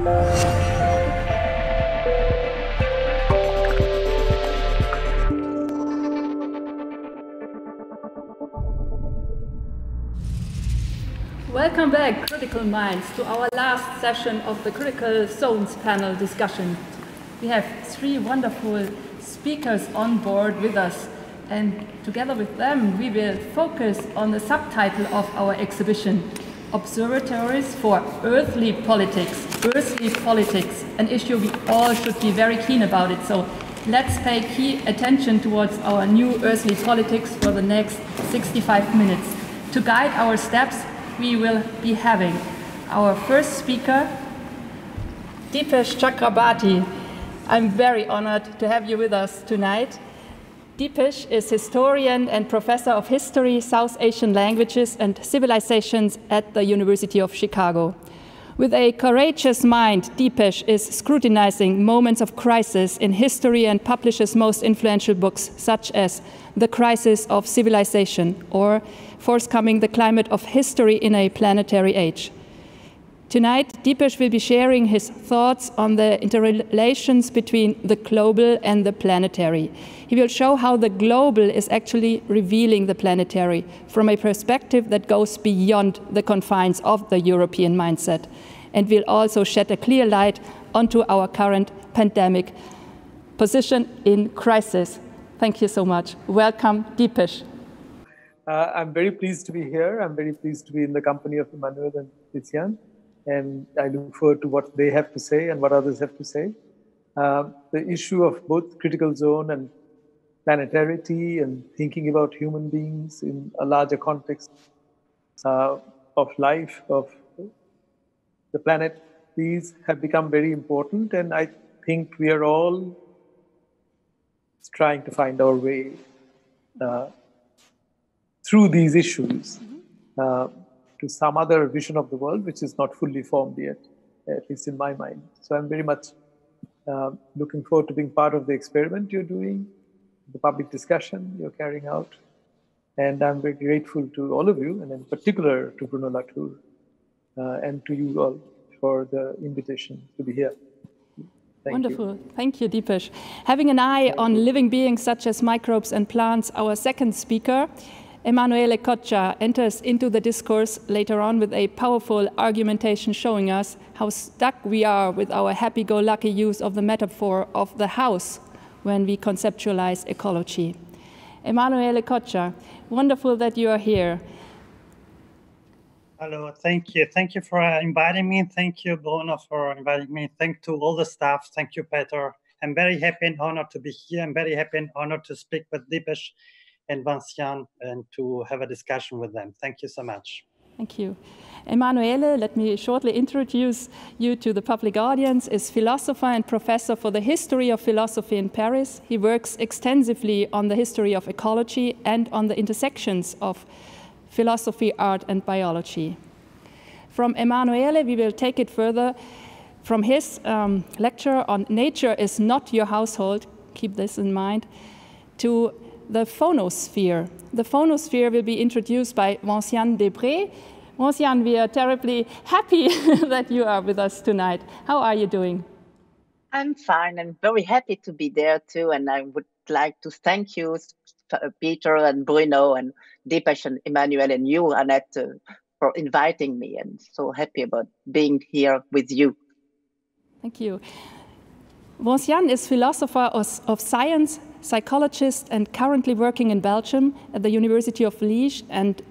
Welcome back, critical minds, to our last session of the Critical Zones panel discussion. We have three wonderful speakers on board with us, and together with them we will focus on the subtitle of our exhibition, Observatories for Earthly Politics. Earthly Politics, an issue we all should be very keen about it. So let's pay key attention towards our new earthly politics for the next 65 minutes. To guide our steps, we will be having our first speaker, Dipesh Chakrabarty. I'm very honored to have you with us tonight. Dipesh is historian and professor of history, South Asian languages and civilizations at the University of Chicago. With a courageous mind, Dipesh is scrutinizing moments of crisis in history and publishes most influential books such as The Crisis of Civilization or forthcoming The Climate of History in a Planetary Age. Tonight, Dipesh will be sharing his thoughts on the interrelations between the global and the planetary. He will show how the global is actually revealing the planetary from a perspective that goes beyond the confines of the European mindset, and will also shed a clear light onto our current pandemic position in crisis. Thank you so much. Welcome, Dipesh. I'm very pleased to be here. I'm very pleased to be in the company of Emanuele and Vinciane. And I look forward to what they have to say and what others have to say. The issue of both critical zone and planetarity and thinking about human beings in a larger context of life, of the planet, these have become very important. And I think we are all trying to find our way through these issues. To some other vision of the world, which is not fully formed yet, at least in my mind. So I'm very much looking forward to being part of the experiment you're doing, the public discussion you're carrying out. And I'm very grateful to all of you, and in particular to Bruno Latour and to you all for the invitation to be here. Wonderful. Thank you, Dipesh. Having an eye on living beings such as microbes and plants, our second speaker, Emanuele Coccia, enters into the discourse later on with a powerful argumentation showing us how stuck we are with our happy-go-lucky use of the metaphor of the house when we conceptualize ecology. Emanuele Coccia, wonderful that you are here. Hello, thank you. Thank you for inviting me. Thank you, Bruno, for inviting me. Thank you to all the staff. Thank you, Peter. I'm very happy and honored to be here. I'm very happy and honored to speak with Dipesh and Vinciane and to have a discussion with them. Thank you so much. Thank you. Emanuele, let me shortly introduce you to the public audience, is philosopher and professor for the history of philosophy in Paris. He works extensively on the history of ecology and on the intersections of philosophy, art, and biology. From Emanuele, we will take it further from his lecture on Nature is Not Your Household, keep this in mind, to the phonosphere. The phonosphere will be introduced by Vinciane Despret. Vinciane, we are terribly happy that you are with us tonight. How are you doing? I'm fine. I'm very happy to be there too. And I would like to thank you, Peter and Bruno and Dipesh and Emanuele and you, Annette, for inviting me. And so happy about being here with you. Thank you. Vinciane is philosopher of science, psychologist, and currently working in Belgium at the University of Liège and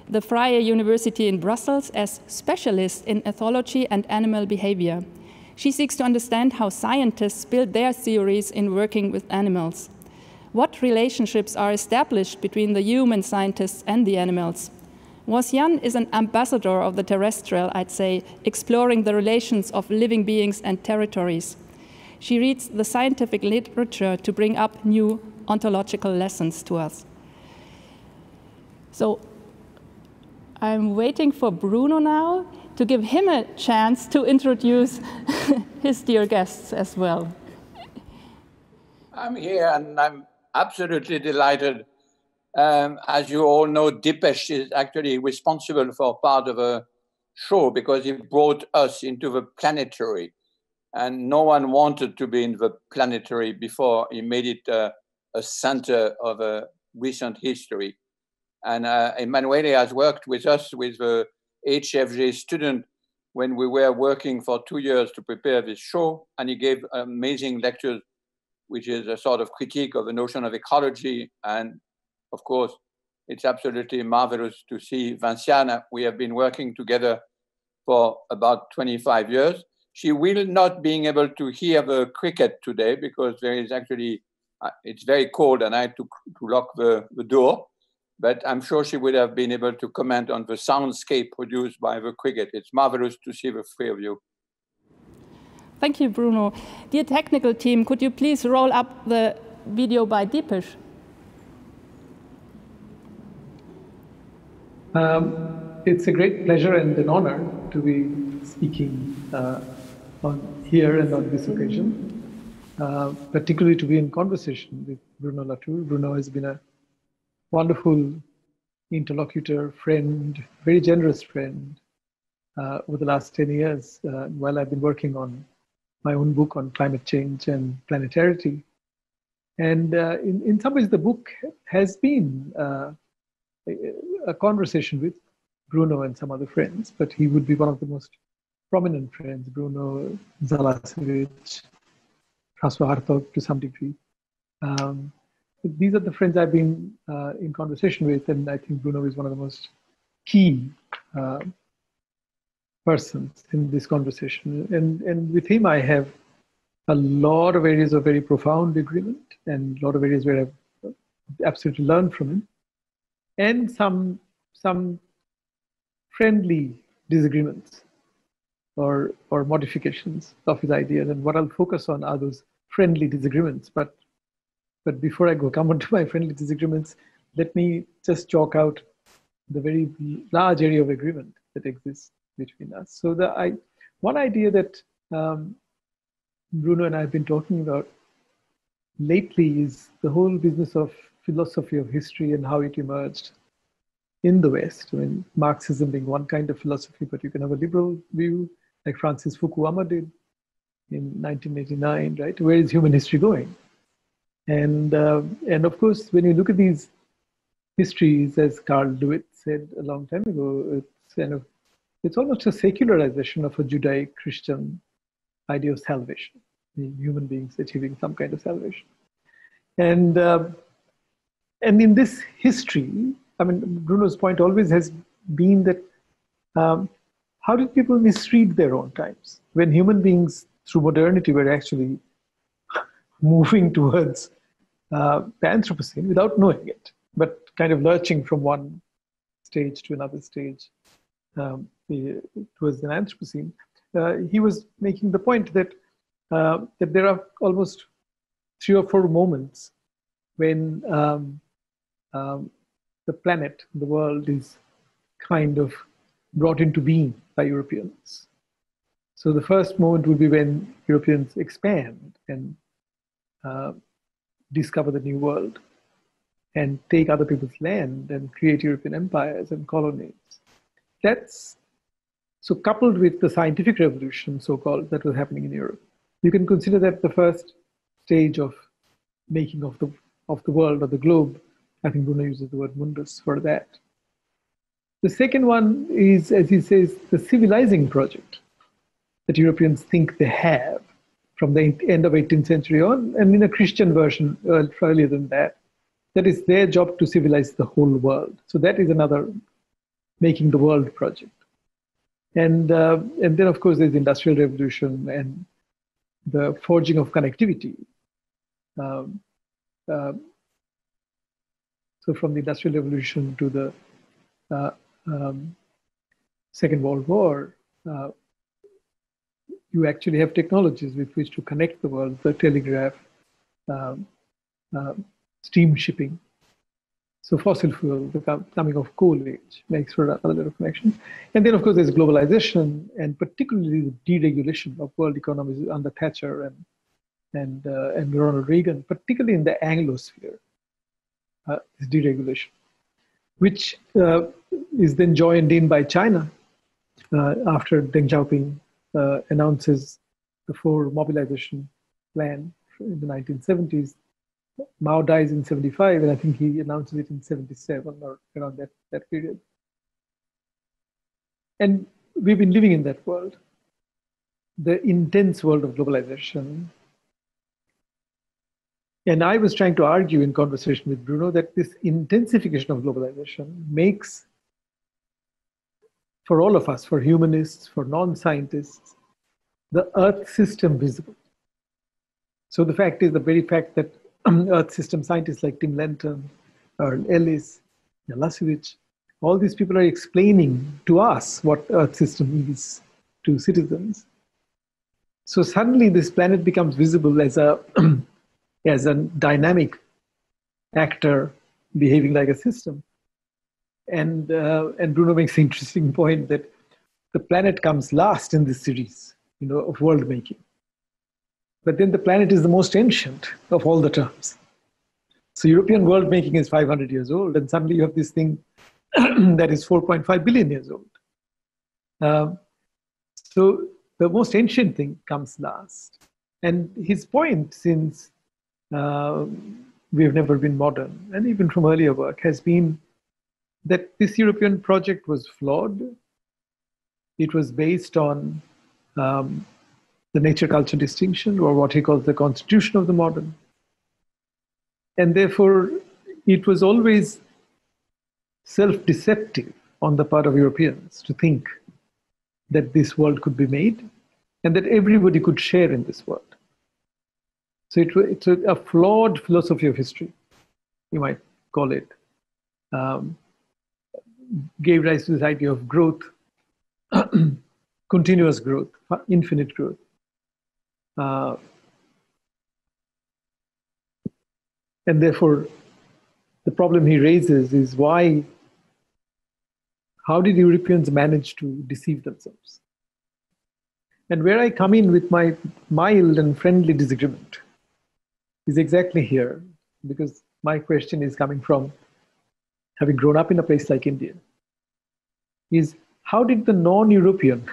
the Vrije University in Brussels as specialist in ethology and animal behavior. She seeks to understand how scientists build their theories in working with animals. What relationships are established between the human scientists and the animals? Vinciane is an ambassador of the terrestrial, I'd say, exploring the relations of living beings and territories. She reads the scientific literature to bring up new ontological lessons to us. So I'm waiting for Bruno now to give him a chance to introduce his dear guests as well. I'm here and I'm absolutely delighted. As you all know, Dipesh is actually responsible for part of a show because he brought us into the planetary. and no one wanted to be in the planetary before he made it a center of a recent history. And Emanuele has worked with us with the HFJ student when we were working for 2 years to prepare this show, and he gave amazing lectures, which is a sort of critique of the notion of ecology. And of course, it's absolutely marvelous to see Vinciane. We have been working together for about 25 years. She will not be able to hear the cricket today because there is actually, it's very cold and I had to lock the door. But I'm sure she would have been able to comment on the soundscape produced by the cricket. It's marvelous to see the three of you. Thank you, Bruno. Dear technical team, could you please roll up the video by Dipesh? It's a great pleasure and an honor to be speaking on here and on this occasion, particularly to be in conversation with Bruno Latour. Bruno has been a wonderful interlocutor, friend, very generous friend over the last 10 years while I've been working on my own book on climate change and planetarity. And in some ways, the book has been a conversation with Bruno and some other friends, but he would be one of the most prominent friends, Bruno Zalasevic, François Hartog to some degree. These are the friends I've been in conversation with, and I think Bruno is one of the most key persons in this conversation. And with him, I have a lot of areas of very profound agreement and a lot of areas where I've absolutely learned from him, and some friendly disagreements or modifications of his ideas. And what I'll focus on are those friendly disagreements. But before I come on to my friendly disagreements, let me just chalk out the very large area of agreement that exists between us. So one idea that Bruno and I have been talking about lately is the whole business of philosophy of history and how it emerged in the West. I mean, Marxism being one kind of philosophy, but you can have a liberal view like Francis Fukuyama did in 1989, right? Where is human history going? And of course, when you look at these histories, as Carl Lewitt said a long time ago, it's almost a secularization of a Judaic-Christian idea of salvation, human beings achieving some kind of salvation. And in this history, I mean, Bruno's point always has been that how did people misread their own times when human beings, through modernity, were actually moving towards Anthropocene without knowing it, but kind of lurching from one stage to another stage towards the Anthropocene. He was making the point that that there are almost 3 or 4 moments when the planet, the world, is kind of brought into being by Europeans. So the first moment would be when Europeans expand and discover the new world and take other people's land and create European empires and colonies. That's so coupled with the scientific revolution, so-called, that was happening in Europe. You can consider that the first stage of making of the world or the globe. I think Bruno uses the word mundus for that. The second one is, as he says, the civilizing project that Europeans think they have from the end of 18th century on, and in a Christian version earlier than that. That is their job to civilize the whole world. So that is another making the world project. And then, of course, there's the Industrial Revolution and the forging of connectivity. So from the Industrial Revolution to the Second World War, you actually have technologies with which to connect the world, the telegraph, steam shipping. So fossil fuel, the coming of coal age makes for another lot of connections. And then, of course, there's globalization and particularly the deregulation of world economies under Thatcher and Ronald Reagan, particularly in the Anglosphere, is deregulation, which is then joined in by China after Deng Xiaoping announces the 4 mobilization plan in the 1970s. Mao dies in 75, and I think he announces it in 77 or around that period. And we've been living in that world, the intense world of globalization. And I was trying to argue in conversation with Bruno that this intensification of globalization makes, for all of us, for humanists, for non-scientists, the Earth system visible. So the fact is, the very fact that Earth system scientists like Tim Lenton, Earl Ellis, Milosevic, all these people are explaining to us what Earth system is to citizens. So suddenly this planet becomes visible as a as a dynamic actor behaving like a system. And Bruno makes an interesting point that the planet comes last in this series, of world making. But then the planet is the most ancient of all the terms. So European world making is 500 years old, and suddenly you have this thing that is 4.5 billion years old. So the most ancient thing comes last. And his point, since we have never been modern, and even from earlier work, has been that this European project was flawed. It was based on the nature-culture distinction, or what he calls the constitution of the modern. And therefore, it was always self-deceptive on the part of Europeans to think that this world could be made and that everybody could share in this world. So it's a flawed philosophy of history, you might call it. Gave rise to this idea of growth, continuous growth, infinite growth. And therefore, the problem he raises is how did Europeans manage to deceive themselves? And where I come in with my mild and friendly disagreement is exactly here, because my question is coming from having grown up in a place like India, is how did the non-European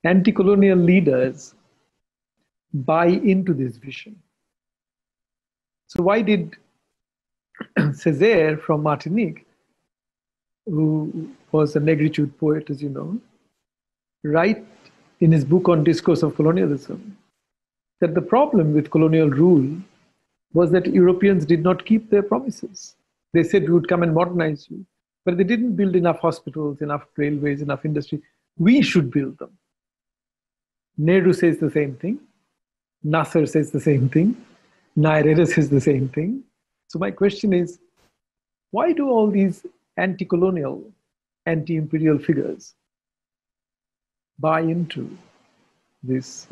anti-colonial leaders buy into this vision? So why did Césaire from Martinique, who was a negritude poet, as you know, write in his book on Discourse of Colonialism that the problem with colonial rule was that Europeans did not keep their promises. They said we would come and modernize you, but they didn't build enough hospitals, enough railways, enough industry. We should build them. Nehru says the same thing. Nasser says the same thing. Nyerere says the same thing. So my question is, why do all these anti-colonial, anti-imperial figures buy into this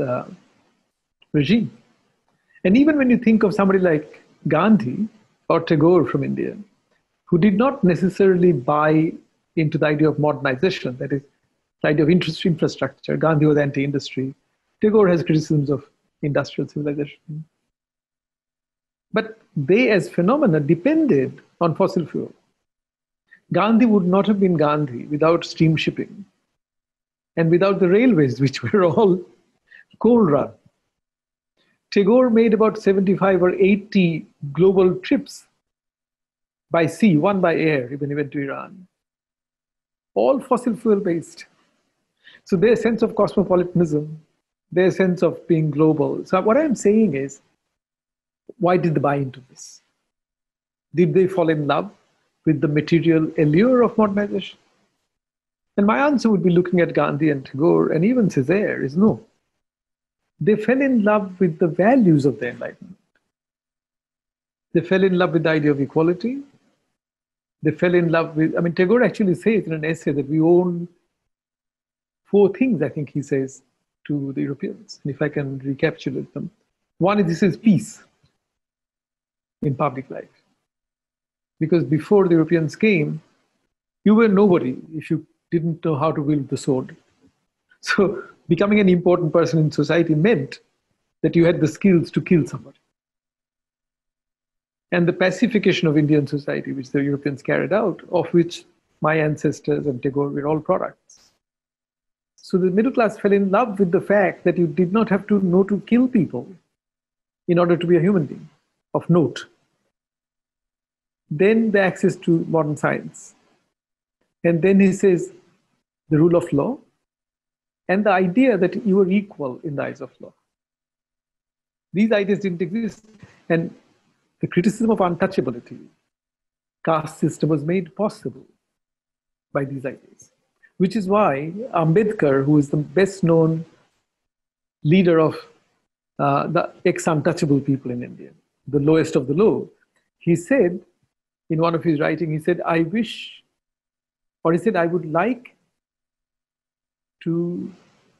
regime? And even when you think of somebody like Gandhi or Tagore from India, who did not necessarily buy into the idea of modernization, that is, the idea of infrastructure. Gandhi was anti-industry. Tagore has criticisms of industrial civilization. But they, as phenomena, depended on fossil fuel. Gandhi would not have been Gandhi without steam shipping and without the railways, which were all coal-run. Tagore made about 75 or 80 global trips by sea, one by air, even he went to Iran. All fossil fuel-based. So their sense of cosmopolitanism, their sense of being global. So what I'm saying is, why did they buy into this? Did they fall in love with the material allure of modernization? And my answer would be, looking at Gandhi and Tagore and even Césaire, is no. They fell in love with the values of the Enlightenment. They fell in love with the idea of equality. They fell in love with, Tagore actually says in an essay that we own 4 things, I think he says, to the Europeans. And if I can recapitulate them. One is, this is peace in public life. Because before the Europeans came, you were nobody if you didn't know how to wield the sword. So becoming an important person in society meant that you had the skills to kill somebody. And the pacification of Indian society, which the Europeans carried out, of which my ancestors and Tagore were all products. So the middle class fell in love with the fact that you did not have to know to kill people in order to be a human being of note. Then the access to modern science. And then he says the rule of law and the idea that you are equal in the eyes of law. These ideas didn't exist. And the criticism of untouchability, caste system, was made possible by these ideas. Which is why Ambedkar, who is the best known leader of the ex-untouchable people in India, the lowest of the low, he said in one of his writings, he said, I wish, or he said, I would like to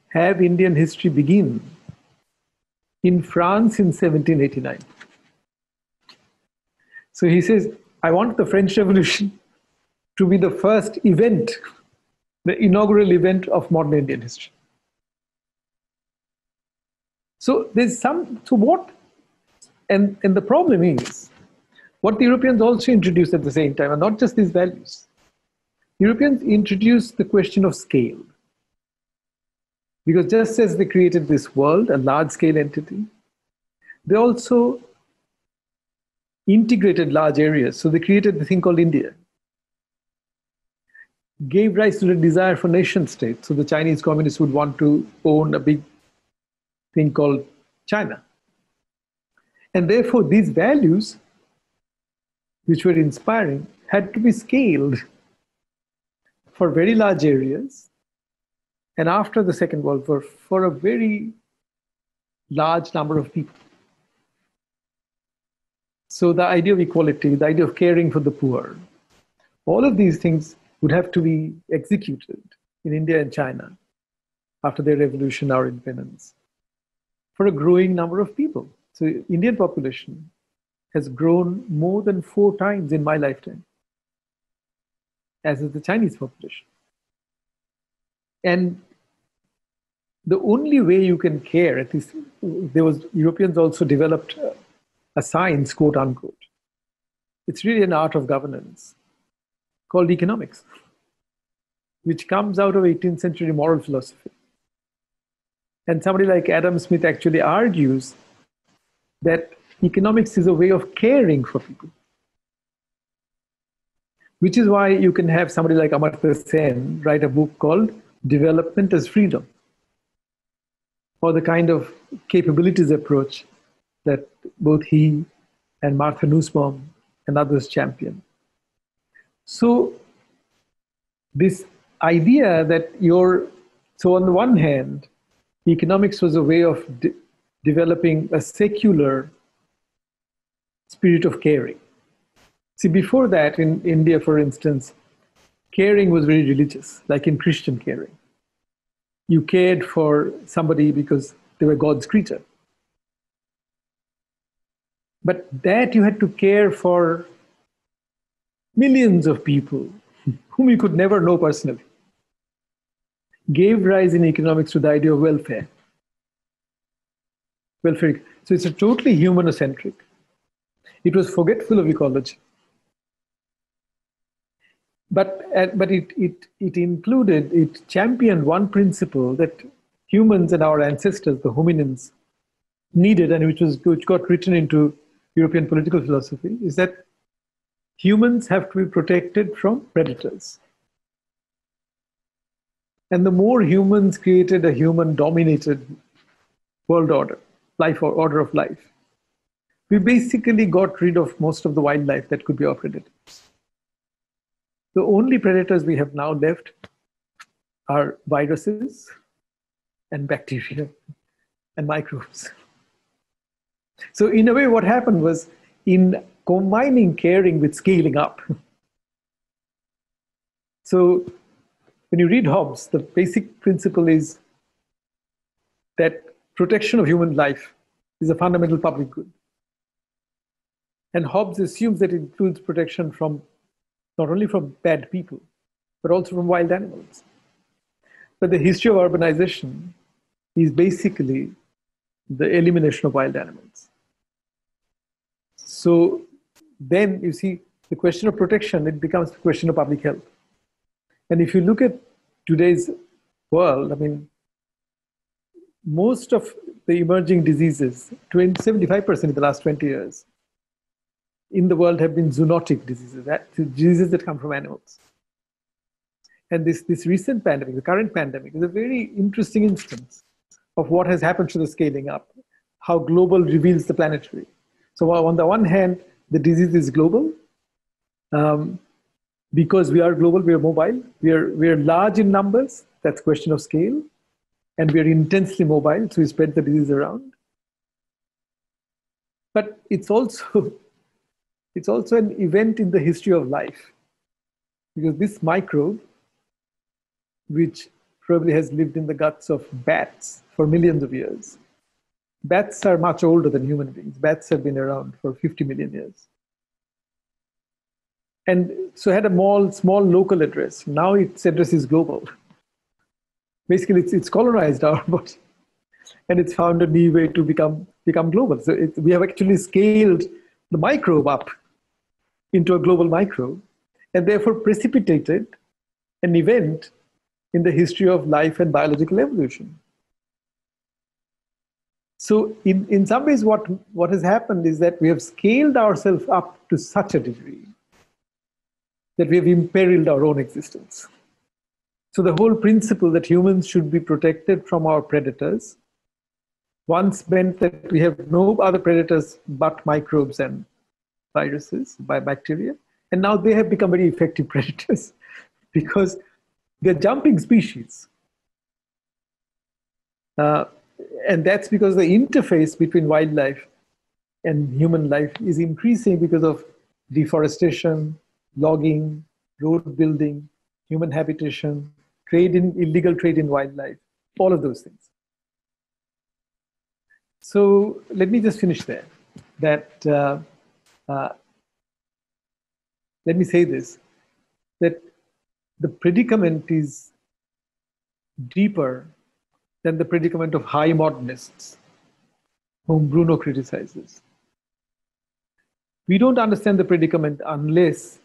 have Indian history begin in France in 1789. So he says, I want the French Revolution to be the first event, the inaugural event of modern Indian history. So there's and the problem is, what the Europeans also introduced at the same time, and not just these values. Europeans introduced the question of scale. Because just as they created this world, a large-scale entity, they also integrated large areas. So they created the thing called India. Gave rise to the desire for nation states. So the Chinese communists would want to own a big thing called China. And therefore, these values, which were inspiring, had to be scaled for very large areas. And after the Second World War, for a very large number of people. So the idea of equality, the idea of caring for the poor, all of these things would have to be executed in India and China after their revolution or independence for a growing number of people. So Indian population has grown more than 4 times in my lifetime, as is the Chinese population. And the only way you can care, at least Europeans also developed a science, quote unquote. It's really an art of governance called economics, which comes out of 18th century moral philosophy. And somebody like Adam Smith actually argues that economics is a way of caring for people. Which is why you can have somebody like Amartya Sen write a book called Development as Freedom, or the kind of capabilities approach that both he and Martha Nussbaum and others champion. So this idea that so on the one hand, economics was a way of developing a secular spirit of caring. See, before that, in India, for instance, caring was very religious, like in Christian caring. You cared for somebody because they were God's creature. But that you had to care for millions of people whom you could never know personally, gave rise in economics to the idea of welfare. Welfare. So it's a totally humanocentric. It was forgetful of ecology. But it championed one principle that humans and our ancestors, the hominins, needed, and which got written into European political philosophy, is that humans have to be protected from predators. And the more humans created a human-dominated world order, order of life, we basically got rid of most of the wildlife that could be our predators. The only predators we have now left are viruses and bacteria and microbes. So in a way, what happened was, in combining caring with scaling up. So when you read Hobbes, the basic principle is that protection of human life is a fundamental public good. And Hobbes assumes that it includes protection from not only from bad people, but also from wild animals. But the history of urbanization is basically the elimination of wild animals. So then you see the question of protection, it becomes the question of public health. And if you look at today's world, I mean, most of the emerging diseases, 75% in the last 20 years, in the world have been zoonotic diseases, diseases that come from animals. And this recent pandemic, the current pandemic, is a very interesting instance of what has happened to the scaling up, how global reveals the planetary. So on the one hand, the disease is global. Because we are global, we are mobile, we are large in numbers, that's a question of scale, and we are intensely mobile, so we spread the disease around. But it's also an event in the history of life, because this microbe, which probably has lived in the guts of bats for millions of years. Bats are much older than human beings. Bats have been around for 50 million years. And so it had a small local address. Now its address is global. Basically, it's colonized our body. And it's found a new way to become global. So we have actually scaled the microbe up into a global microbe, and therefore precipitated an event in the history of life and biological evolution. So in some ways, what has happened is that we have scaled ourselves up to such a degree that we have imperiled our own existence. So the whole principle that humans should be protected from our predators once meant that we have no other predators but microbes and viruses, by bacteria. And now they have become very effective predators because they're jumping species. And that's because the interface between wildlife and human life is increasing because of deforestation, logging, road building, human habitation, illegal trade in wildlife, all of those things. So let me just finish there. Let me say this, that the predicament is deeper than the predicament of high modernists, whom Bruno criticizes. We don't understand the predicament unless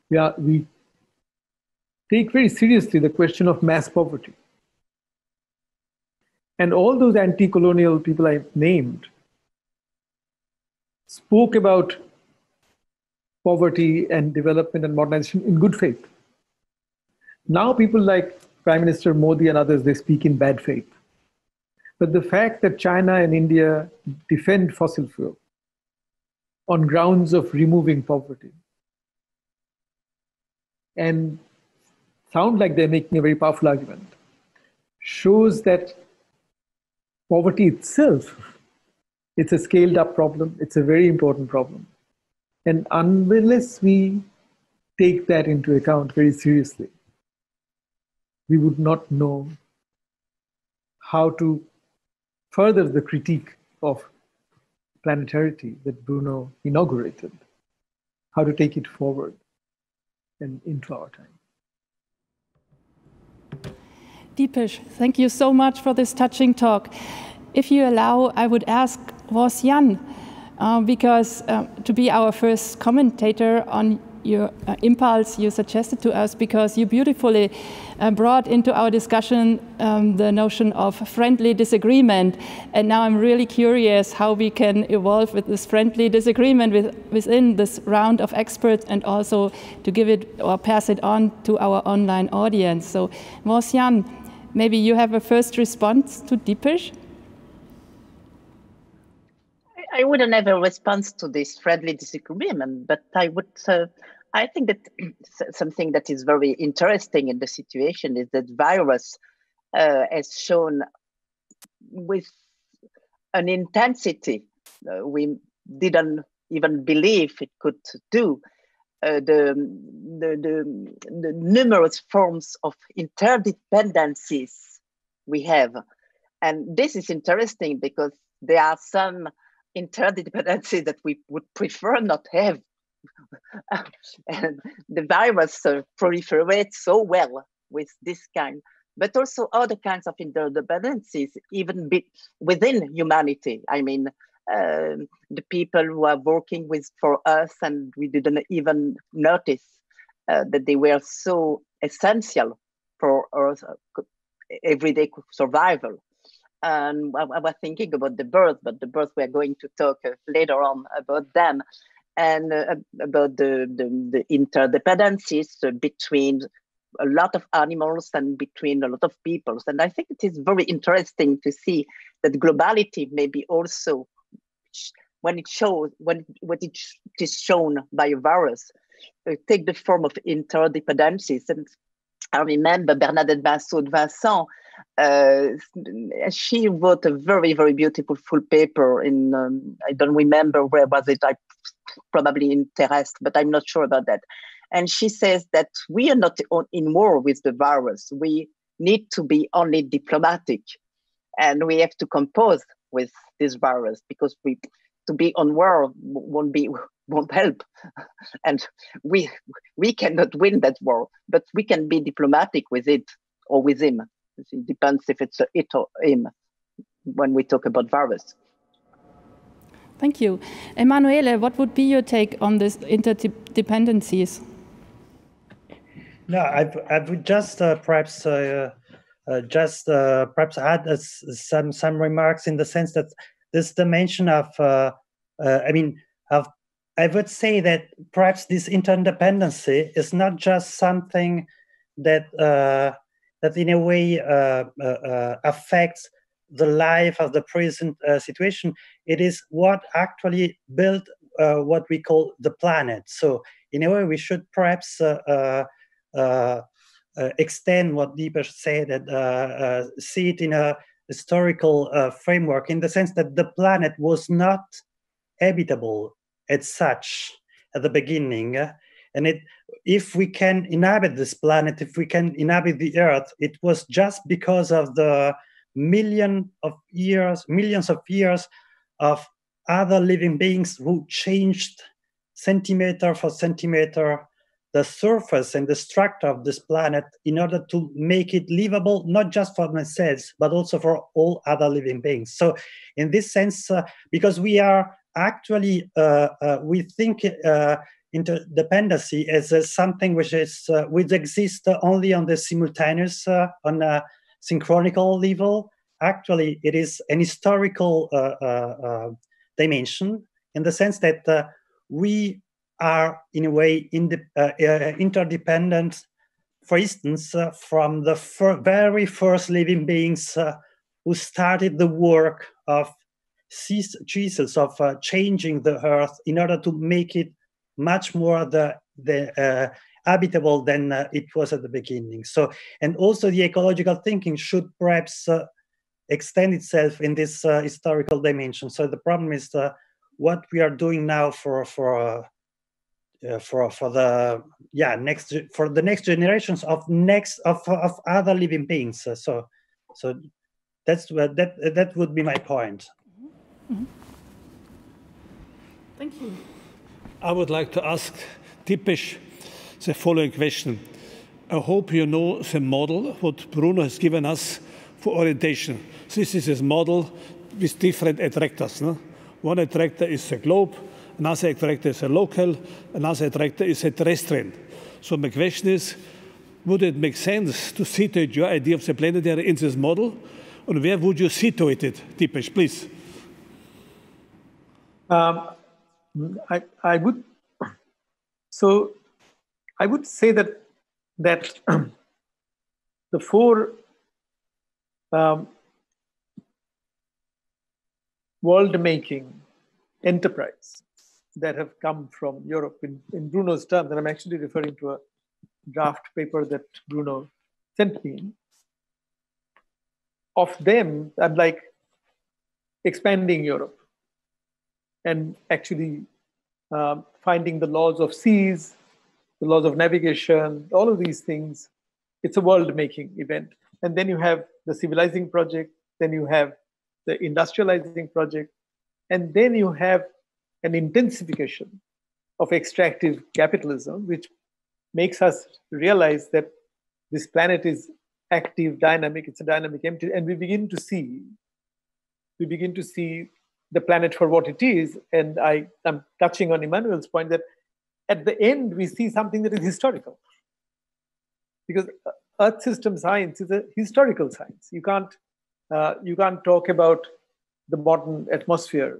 we take very seriously the question of mass poverty. And all those anti-colonial people I named spoke about poverty and development and modernization in good faith. Now people like Prime Minister Modi and others, they speak in bad faith. But the fact that China and India defend fossil fuel on grounds of removing poverty and sound like they're making a very powerful argument shows that poverty itself, it's a scaled up problem. It's a very important problem. And unless we take that into account very seriously, we would not know how to further the critique of planetarity that Bruno inaugurated, how to take it forward and into our time. Dipesh, thank you so much for this touching talk. If you allow, I would ask Vinciane, because to be our first commentator on your impulse you suggested to us, because you beautifully brought into our discussion the notion of friendly disagreement. And now I'm really curious how we can evolve with this friendly disagreement within this round of experts, and also to give it or pass it on to our online audience. So Vinciane, maybe you have a first response to Dipesh? I wouldn't have a response to this friendly disagreement, but I would. I think that something that is very interesting in the situation is that virus has shown with an intensity we didn't even believe it could do. The numerous forms of interdependencies we have, and this is interesting because there are some interdependency that we would prefer not have. And the virus proliferates so well with this kind, but also other kinds of interdependencies, even within humanity. I mean, the people who are working for us, and we didn't even notice that they were so essential for us, everyday survival. And I was thinking about the birds, but the birds we're going to talk later on about them, and about the interdependencies between a lot of animals and between a lot of peoples. And I think it is very interesting to see that globality may be also, when it is shown by a virus, take the form of interdependencies. And I remember Bernadette Vincent, she wrote a very, very beautiful full paper in, I don't remember where was it, probably in Terrestre, but I'm not sure about that. And she says that we are not in war with the virus. We need to be only diplomatic, and we have to compose with this virus, because to be on war won't help. And we cannot win that war, but we can be diplomatic with it or with him. It depends if it's it or him when we talk about virus. Thank you. Emanuele, what would be your take on these interdependencies? No, I would just perhaps add some remarks, in the sense that this dimension of, I would say that perhaps this interdependency is not just something that in a way affects the life of the present situation. It is what actually built what we call the planet. So in a way, we should perhaps extend what Dipesh said, and see it in a historical framework, in the sense that the planet was not habitable as such at the beginning. And if we can inhabit this planet, if we can inhabit the Earth, it was just because of the millions of years of other living beings who changed centimeter for centimeter the surface and the structure of this planet in order to make it livable, not just for themselves, but also for all other living beings. So in this sense, because we are actually, we think interdependency as something which exists only on the simultaneous, on a synchronical level. Actually, it is an historical dimension, in the sense that we are in a way interdependent, for instance, from the very first living beings who started the work of Jesus, of changing the Earth in order to make it much more habitable than it was at the beginning. So, and also the ecological thinking should perhaps extend itself in this historical dimension. So the problem is what we are doing now for the next generations of other living beings. So that would be my point. Mm-hmm. Thank you. I would like to ask Dipesh the following question. I hope you know the model what Bruno has given us for orientation. This is his model with different attractors. No? One attractor is a globe, another attractor is a local, another attractor is a terrestrial. So my question is, would it make sense to situate your idea of the planetary in this model? And where would you situate it, Dipesh, please? I would say that the four world-making enterprise that have come from Europe in Bruno's terms, and I'm actually referring to a draft paper that Bruno sent me. Of them, I'm like expanding Europe and actually finding the laws of seas, the laws of navigation, all of these things. It's a world-making event. And then you have the civilizing project, then you have the industrializing project, and then you have an intensification of extractive capitalism, which makes us realize that this planet is active, dynamic, it's a dynamic entity, and we begin to see the planet for what it is. And I'm touching on Emanuele's point that at the end, we see something that is historical. Because Earth system science is a historical science. You can't talk about the modern atmosphere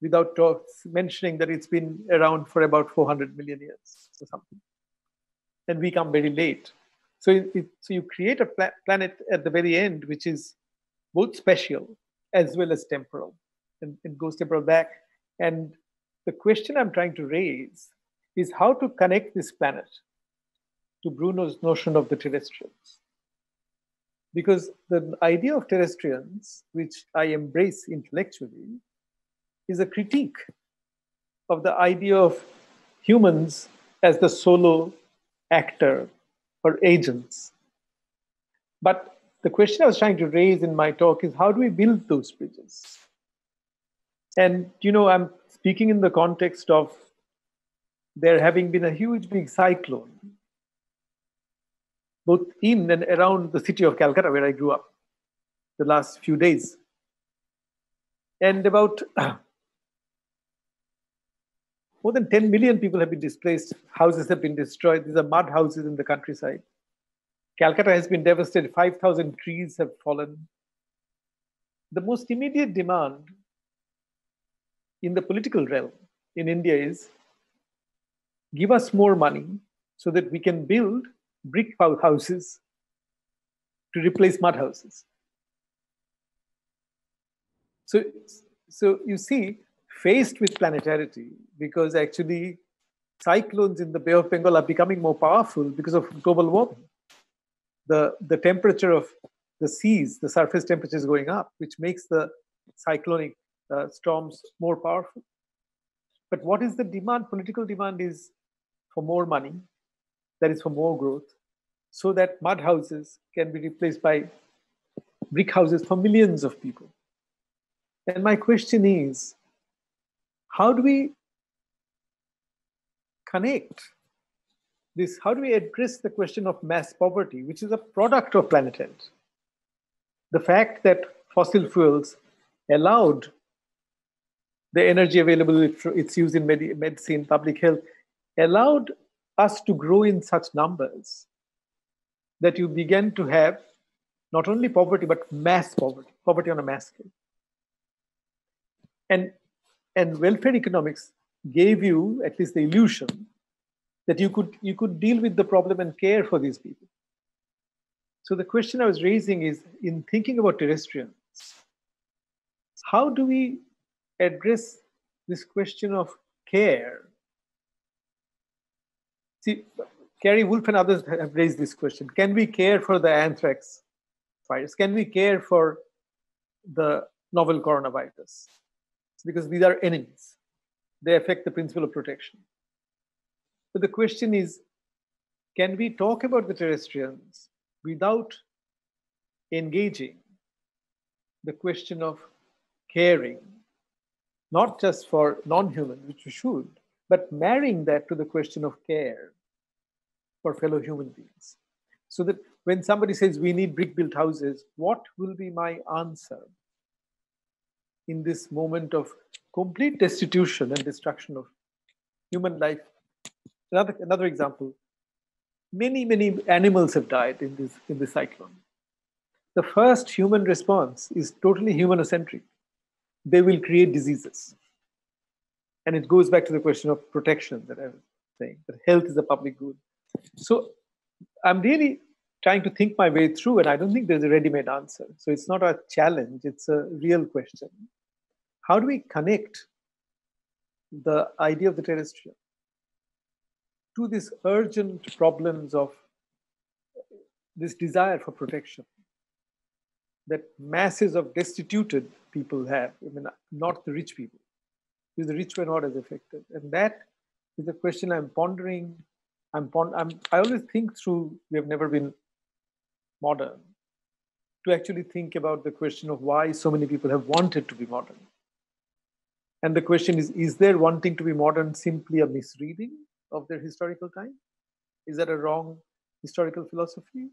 without mentioning that it's been around for about 400 million years or something. And we come very late. So you create a planet at the very end, which is both spatial as well as temporal, and it goes temporal back. And the question I'm trying to raise is how to connect this planet to Bruno's notion of the terrestrians. Because the idea of terrestrians, which I embrace intellectually, is a critique of the idea of humans as the solo actor or agents. But the question I was trying to raise in my talk is how do we build those bridges? And, I'm speaking in the context of there having been a huge big cyclone, both in and around the city of Calcutta, where I grew up, the last few days. And about more than 10 million people have been displaced. Houses have been destroyed. These are mud houses in the countryside. Calcutta has been devastated. 5,000 trees have fallen. The most immediate demand in the political realm in India is give us more money so that we can build brick houses to replace mud houses. So you see, faced with planetarity, because actually cyclones in the Bay of Bengal are becoming more powerful because of global warming. The temperature of the seas, the surface temperature is going up, which makes the cyclonic storms more powerful. But what is the demand? Political demand is for more money, that is for more growth, so that mud houses can be replaced by brick houses for millions of people. And my question is, how do we connect this? How do we address the question of mass poverty, which is a product of planetarity? The fact that fossil fuels allowed the energy available, its use in medicine, public health, allowed us to grow in such numbers that you began to have not only poverty, but mass poverty on a mass scale. And welfare economics gave you at least the illusion that you could deal with the problem and care for these people. So the question I was raising is, in thinking about terrestrians, how do we address this question of care? See, Carrie Wolf and others have raised this question. Can we care for the anthrax virus? Can we care for the novel coronavirus? Because these are enemies. They affect the principle of protection. But the question is, can we talk about the terrestrians without engaging the question of caring, not just for non-human, which we should, but marrying that to the question of care for fellow human beings? So that when somebody says we need brick-built houses, what will be my answer in this moment of complete destitution and destruction of human life? Another example, many animals have died in this cyclone. The first human response is totally humanocentric. They will create diseases. And it goes back to the question of protection that I was saying, that health is a public good. So I'm really trying to think my way through, and I don't think there's a ready-made answer. So it's not a challenge, it's a real question. How do we connect the idea of the terrestrial to these urgent problems of this desire for protection that masses of destituted people have? I mean, not the rich people, because the rich were not as affected. And that is a question I'm pondering. I always think through, we have never been modern, to actually think about the question of why so many people have wanted to be modern. And the question is their wanting to be modern simply a misreading of their historical time? Is that a wrong historical philosophy?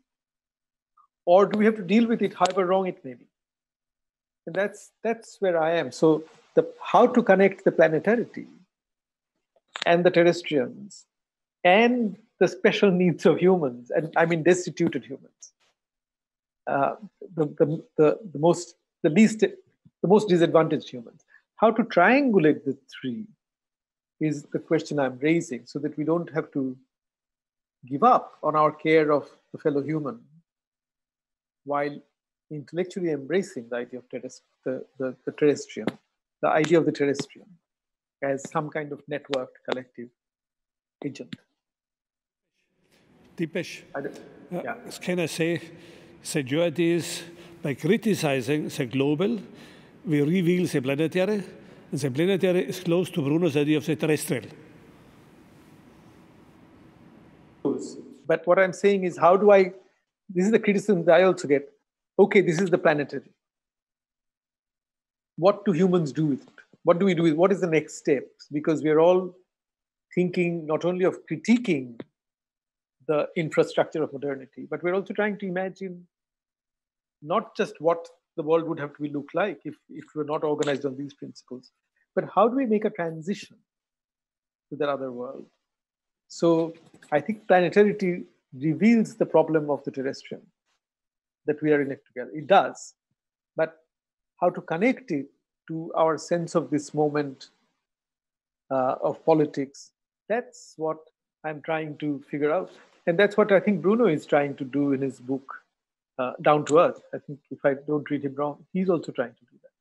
Or do we have to deal with it however wrong it may be? And that's where I am. So how to connect the planetarity and the terrestrians and the special needs of humans, and I mean destituted humans, the most disadvantaged humans. How to triangulate the three is the question I'm raising, so that we don't have to give up on our care of the fellow human while intellectually embracing the idea of the terrestrian, the idea of the terrestrian as some kind of networked collective agent. Dipesh, yeah. Can I say that your ideas, by criticizing the global, we reveal the planetary, and the planetary is close to Bruno's idea of the terrestrial. But what I'm saying is, this is the criticism that I also get. Okay, this is the planetary. What do humans do with it? What do we do with it? What is the next step? Because we're all thinking not only of critiquing the infrastructure of modernity, but we're also trying to imagine not just what the world would have to look like if we're not organized on these principles, but how do we make a transition to that other world? So I think planetarity reveals the problem of the terrestrian, that we are in it together. It does. But how to connect it to our sense of this moment of politics, that's what I'm trying to figure out. And that's what I think Bruno is trying to do in his book, Down to Earth. I think if I don't read him wrong, he's also trying to do that.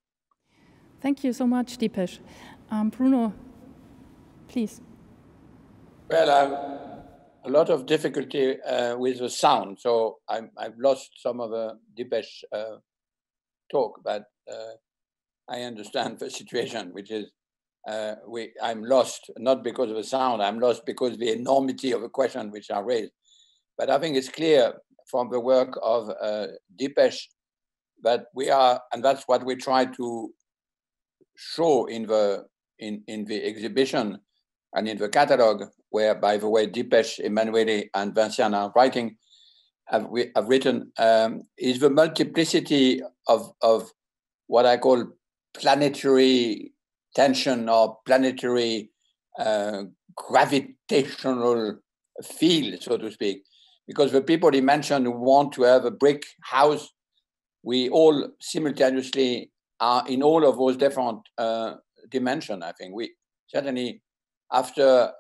Thank you so much, Dipesh. Bruno, please. Well, a lot of difficulty with the sound, so I've lost some of the Dipesh talk, but I understand the situation, which is I'm lost, not because of the sound, I'm lost because of the enormity of the question which are raised. But I think it's clear from the work of Dipesh that we are, and that's what we try to show in the exhibition and in the catalog, where, by the way, Dipesh, Emanuele, and Vinciane are writing, have written, is the multiplicity of what I call planetary tension or planetary gravitational field, so to speak. Because the people he mentioned who want to have a brick house, we all simultaneously are in all of those different dimensions, I think. We certainly, after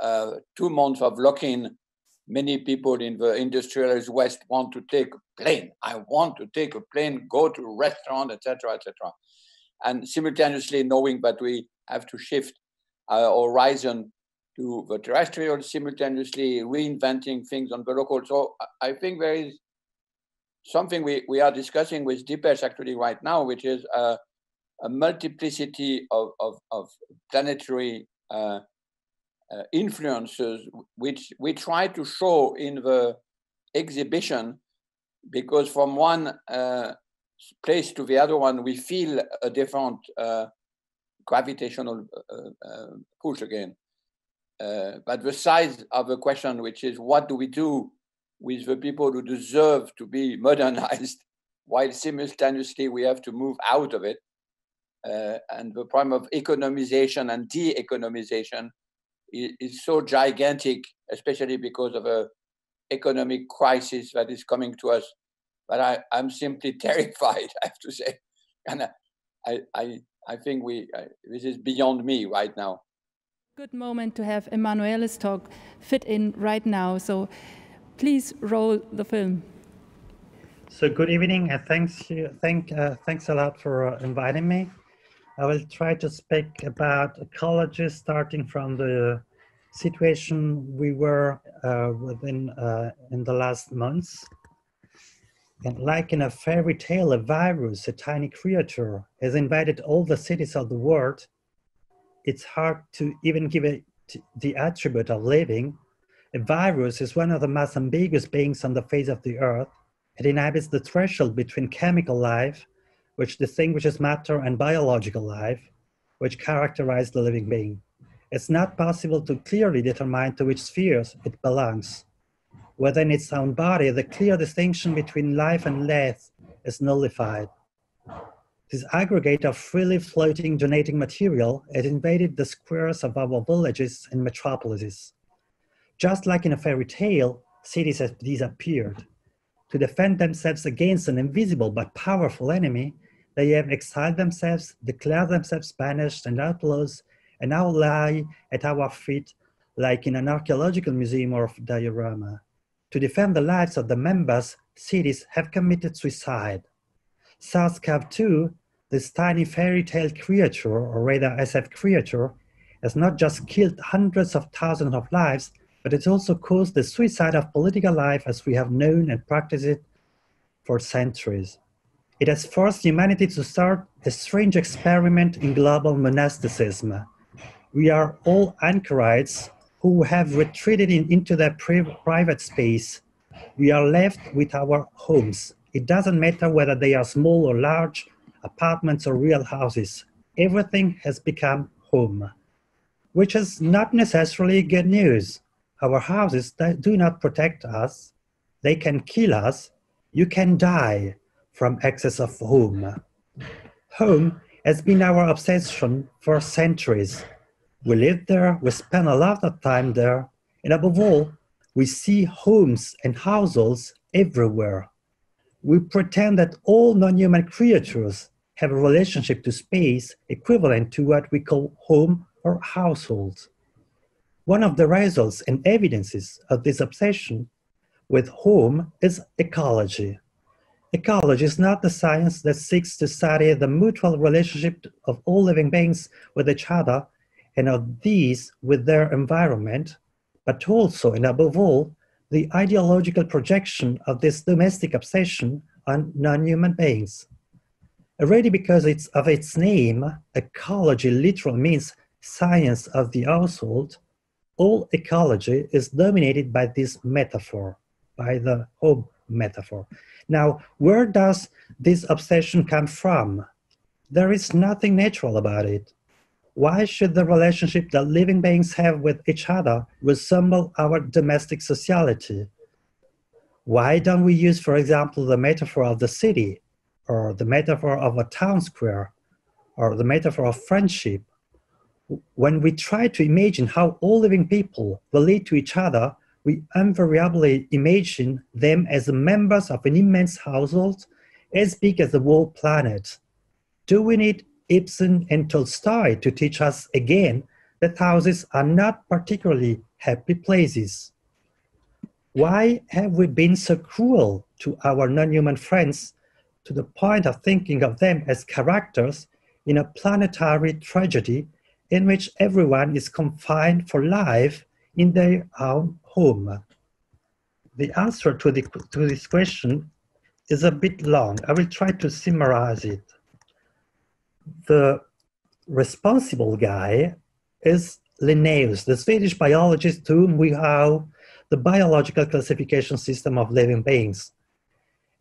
2 months of lock-in, many people in the industrialized West want to take a plane. I want to take a plane, go to a restaurant, etc., etc. And simultaneously knowing that we have to shift our horizon to the terrestrial, simultaneously reinventing things on the local. So I think there is something we are discussing with Dipesh actually right now, which is a multiplicity of planetary influences, which we try to show in the exhibition, because from one place to the other one, we feel a different gravitational push again. But the size of the question, which is what do we do with the people who deserve to be modernized, while simultaneously we have to move out of it. And the problem of economization and de-economization is so gigantic, especially because of an economic crisis that is coming to us. But I'm simply terrified, I have to say. And I think this is beyond me right now. Good moment to have Emanuele's talk fit in right now. So please roll the film. So good evening, and thanks a lot for inviting me. I will try to speak about ecology, starting from the situation we were within in the last months. And like in a fairy tale, a virus, a tiny creature, has invaded all the cities of the world. It's hard to even give it the attribute of living. A virus is one of the most ambiguous beings on the face of the earth. It inhabits the threshold between chemical life, which distinguishes matter, and biological life, which characterize the living being. It's not possible to clearly determine to which spheres it belongs. Within its own body, the clear distinction between life and death is nullified. This aggregate of freely floating donating material has invaded the squares of our villages and metropolises. Just like in a fairy tale, cities have disappeared. To defend themselves against an invisible but powerful enemy, they have exiled themselves, declared themselves banished and outlaws, and now lie at our feet like in an archaeological museum or diorama. To defend the lives of the members, cities have committed suicide. SARS-CoV-2, this tiny fairy tale creature, or rather SF creature, has not just killed hundreds of thousands of lives, but it's also caused the suicide of political life as we have known and practiced it for centuries. It has forced humanity to start a strange experiment in global monasticism. We are all anchorites who have retreated into their private space. We are left with our homes. It doesn't matter whether they are small or large, apartments or real houses. Everything has become home, which is not necessarily good news. Our houses do not protect us. They can kill us. You can die from excess of home. Home has been our obsession for centuries. We live there, we spend a lot of time there, and above all, we see homes and households everywhere. We pretend that all non-human creatures have a relationship to space equivalent to what we call home or household. One of the results and evidences of this obsession with home is ecology. Ecology is not the science that seeks to study the mutual relationship of all living beings with each other and of these with their environment, but also and above all, the ideological projection of this domestic obsession on non-human beings. Already because of its name, ecology literally means science of the household, all ecology is dominated by this metaphor, by the home metaphor. Now, where does this obsession come from? There is nothing natural about it. Why should the relationship that living beings have with each other resemble our domestic sociality? Why don't we use, for example, the metaphor of the city, or the metaphor of a town square, or the metaphor of friendship? When we try to imagine how all living people relate to each other, we invariably imagine them as members of an immense household as big as the whole planet. Do we need Ibsen and Tolstoy to teach us again that houses are not particularly happy places? Why have we been so cruel to our non-human friends to the point of thinking of them as characters in a planetary tragedy in which everyone is confined for life in their own home? The answer to this question is a bit long. I will try to summarize it. The responsible guy is Linnaeus, the Swedish biologist to whom we owe the biological classification system of living beings.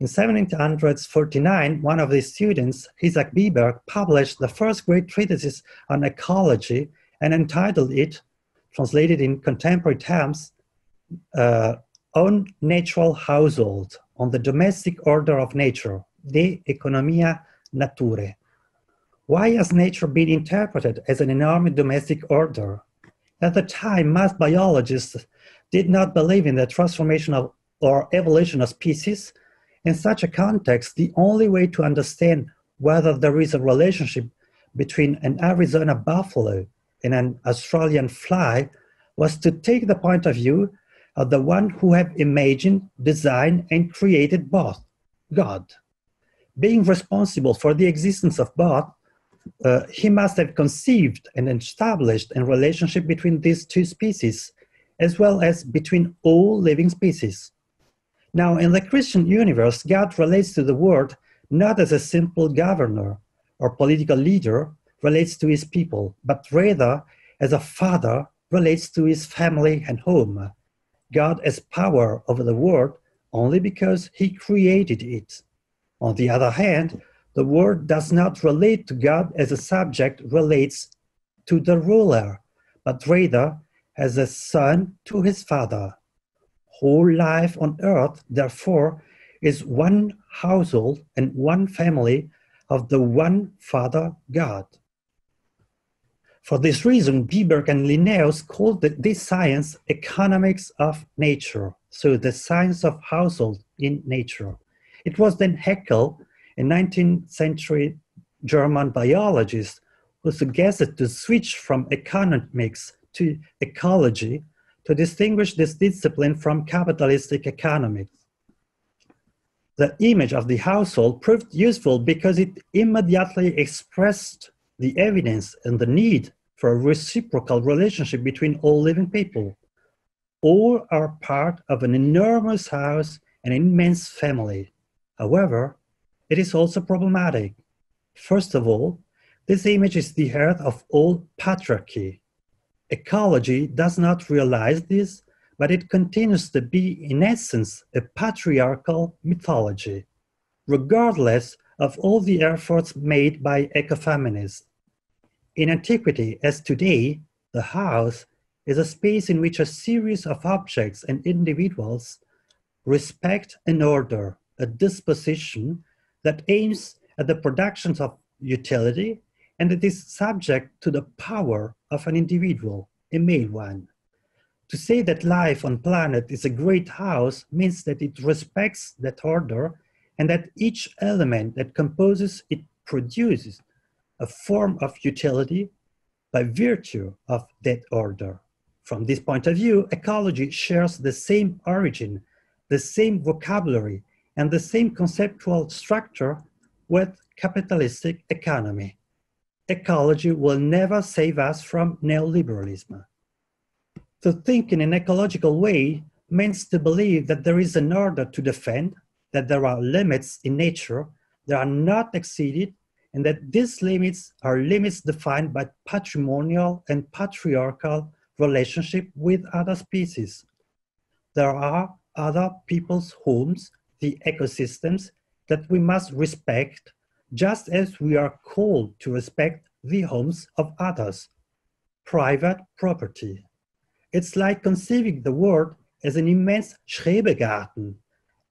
In 1749, one of his students, Isaac Bieber, published the first great treatise on ecology and entitled it, translated in contemporary terms, On Natural Household, on the Domestic Order of Nature, De Economia Naturae. Why has nature been interpreted as an enormous domestic order? At the time, most biologists did not believe in the transformation of or evolution of species. In such a context, the only way to understand whether there is a relationship between an Arizona buffalo and an Australian fly was to take the point of view of the one who had imagined, designed, and created both, God. Being responsible for the existence of both, he must have conceived and established a relationship between these two species, as well as between all living species. Now, in the Christian universe, God relates to the world not as a simple governor or political leader relates to his people, but rather as a father relates to his family and home. God has power over the world only because he created it. On the other hand, the world does not relate to God as a subject relates to the ruler, but rather as a son to his father. Whole life on earth, therefore, is one household and one family of the one Father God. For this reason, Bieberg and Linnaeus called this science economics of nature, so the science of household in nature. It was then Haeckel, a 19th century German biologist, who suggested to switch from economics to ecology to distinguish this discipline from capitalistic economics. The image of the household proved useful because it immediately expressed the evidence and the need for a reciprocal relationship between all living people. All are part of an enormous house, an immense family. However, it is also problematic. First of all, this image is the heart of all patriarchy. Ecology does not realize this, but it continues to be, in essence, a patriarchal mythology, regardless of all the efforts made by ecofeminists. In antiquity, as today, the house is a space in which a series of objects and individuals respect an order, a disposition that aims at the production of utility, and it is subject to the power of an individual, a male one. To say that life on planet is a great house means that it respects that order and that each element that composes it produces a form of utility by virtue of that order. From this point of view, ecology shares the same origin, the same vocabulary, and the same conceptual structure with capitalistic economy. Ecology will never save us from neoliberalism. To think in an ecological way means to believe that there is an order to defend, that there are limits in nature that are not exceeded, and that these limits are limits defined by patrimonial and patriarchal relationship with other species. There are other people's homes, the ecosystems, that we must respect, just as we are called to respect the homes of others. Private property. It's like conceiving the world as an immense Schrebergarten,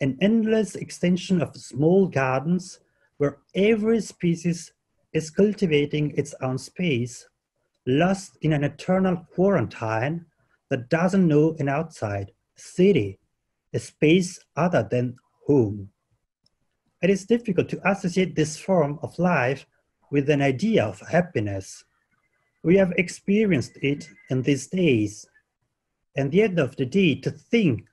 an endless extension of small gardens where every species is cultivating its own space, lost in an eternal quarantine that doesn't know an outside city, a space other than home. It is difficult to associate this form of life with an idea of happiness. We have experienced it in these days. And at the end of the day, to think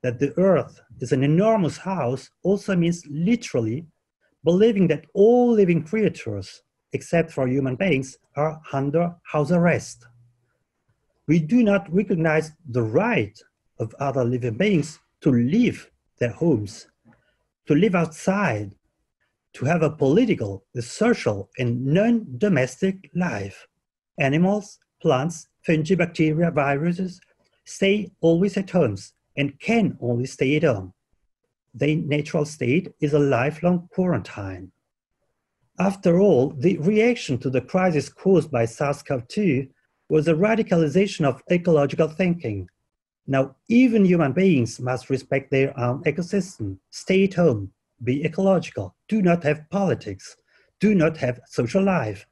that the earth is an enormous house also means literally believing that all living creatures, except for human beings, are under house arrest. We do not recognize the right of other living beings to leave their homes, to live outside, to have a political, a social, and non-domestic life. Animals, plants, fungi, bacteria, viruses stay always at homes and can only stay at home. Their natural state is a lifelong quarantine. After all, the reaction to the crisis caused by SARS-CoV-2 was a radicalization of ecological thinking. Now, even human beings must respect their own ecosystem, stay at home, be ecological, do not have politics, do not have social life.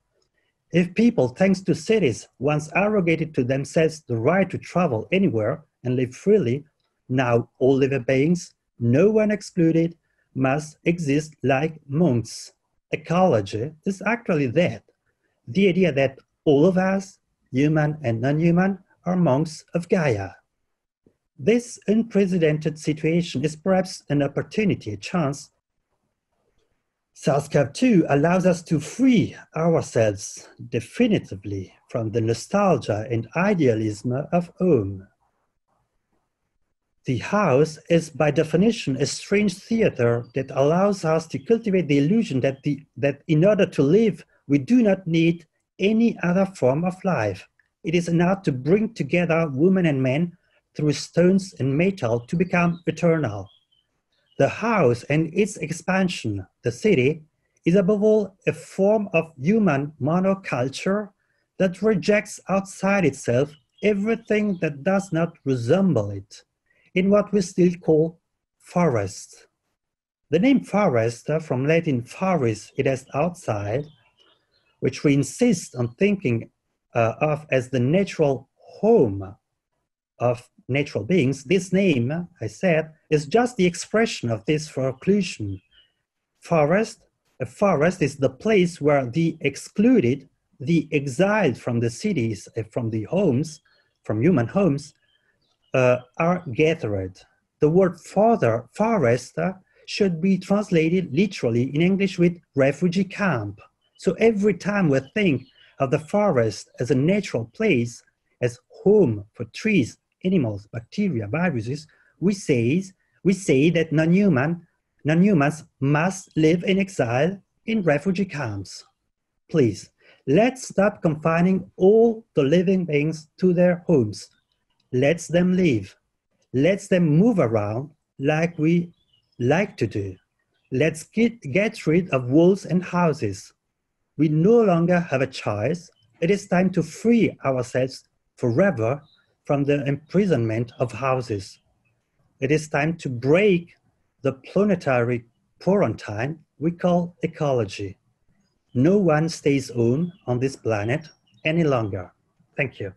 If people, thanks to cities, once arrogated to themselves the right to travel anywhere and live freely, now all living beings, no one excluded, must exist like monks. Ecology is actually that, the idea that all of us, human and non-human, are monks of Gaia. This unprecedented situation is perhaps an opportunity, a chance. SARS-CoV-2 allows us to free ourselves definitively from the nostalgia and idealism of home. The house is by definition a strange theater that allows us to cultivate the illusion that in order to live, we do not need any other form of life. It is enough to bring together women and men through stones and metal to become eternal. The house and its expansion, the city, is above all a form of human monoculture that rejects outside itself everything that does not resemble it, in what we still call forest. The name forest, from Latin foris, it is outside, which we insist on thinking of as the natural home of natural beings, this name, I said, is just the expression of this conclusion. A forest is the place where the excluded, the exiled from the cities, from the homes, from human homes, are gathered. The word forest should be translated literally in English with refugee camp. So every time we think of the forest as a natural place, as home for trees, animals, bacteria, viruses, we say that non-humans must live in exile in refugee camps. Please, let's stop confining all the living beings to their homes. Let them live. Let them move around like we like to do. Let's get rid of walls and houses. We no longer have a choice. It is time to free ourselves forever from the imprisonment of houses. It is time to break the planetary quarantine we call ecology. No one stays home on this planet any longer. Thank you.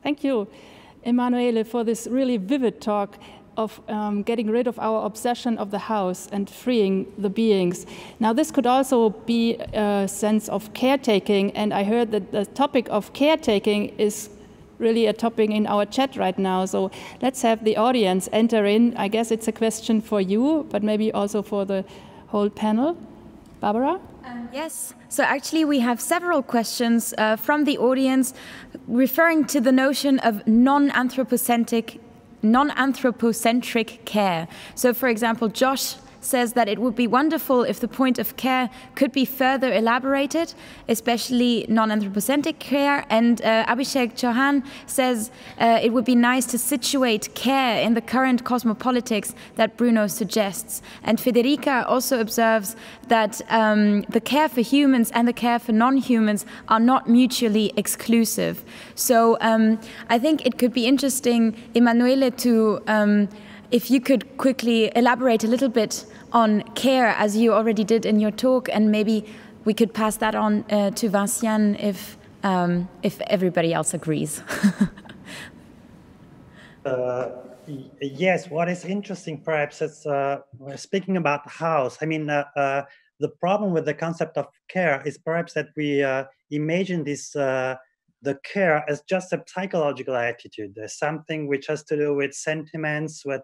Thank you, Emanuele, for this really vivid talk of getting rid of our obsession of the house and freeing the beings. Now, this could also be a sense of caretaking, and I heard that the topic of caretaking is really a topic in our chat right now. So let's have the audience enter in. I guess it's a question for you, but maybe also for the whole panel. Barbara? Yes, so actually we have several questions from the audience referring to the notion of non-anthropocentric care. So for example, Josh says that it would be wonderful if the point of care could be further elaborated, especially non-anthropocentric care. And Abhishek Chauhan says it would be nice to situate care in the current cosmopolitics that Bruno suggests. And Federica also observes that the care for humans and the care for non-humans are not mutually exclusive. So I think it could be interesting, Emanuele, to if you could quickly elaborate a little bit on care, as you already did in your talk, and maybe we could pass that on to Vinciane if everybody else agrees. Yes, what is interesting perhaps is speaking about the house. I mean, the problem with the concept of care is perhaps that we imagine this the care as just a psychological attitude. There's something which has to do with sentiments, with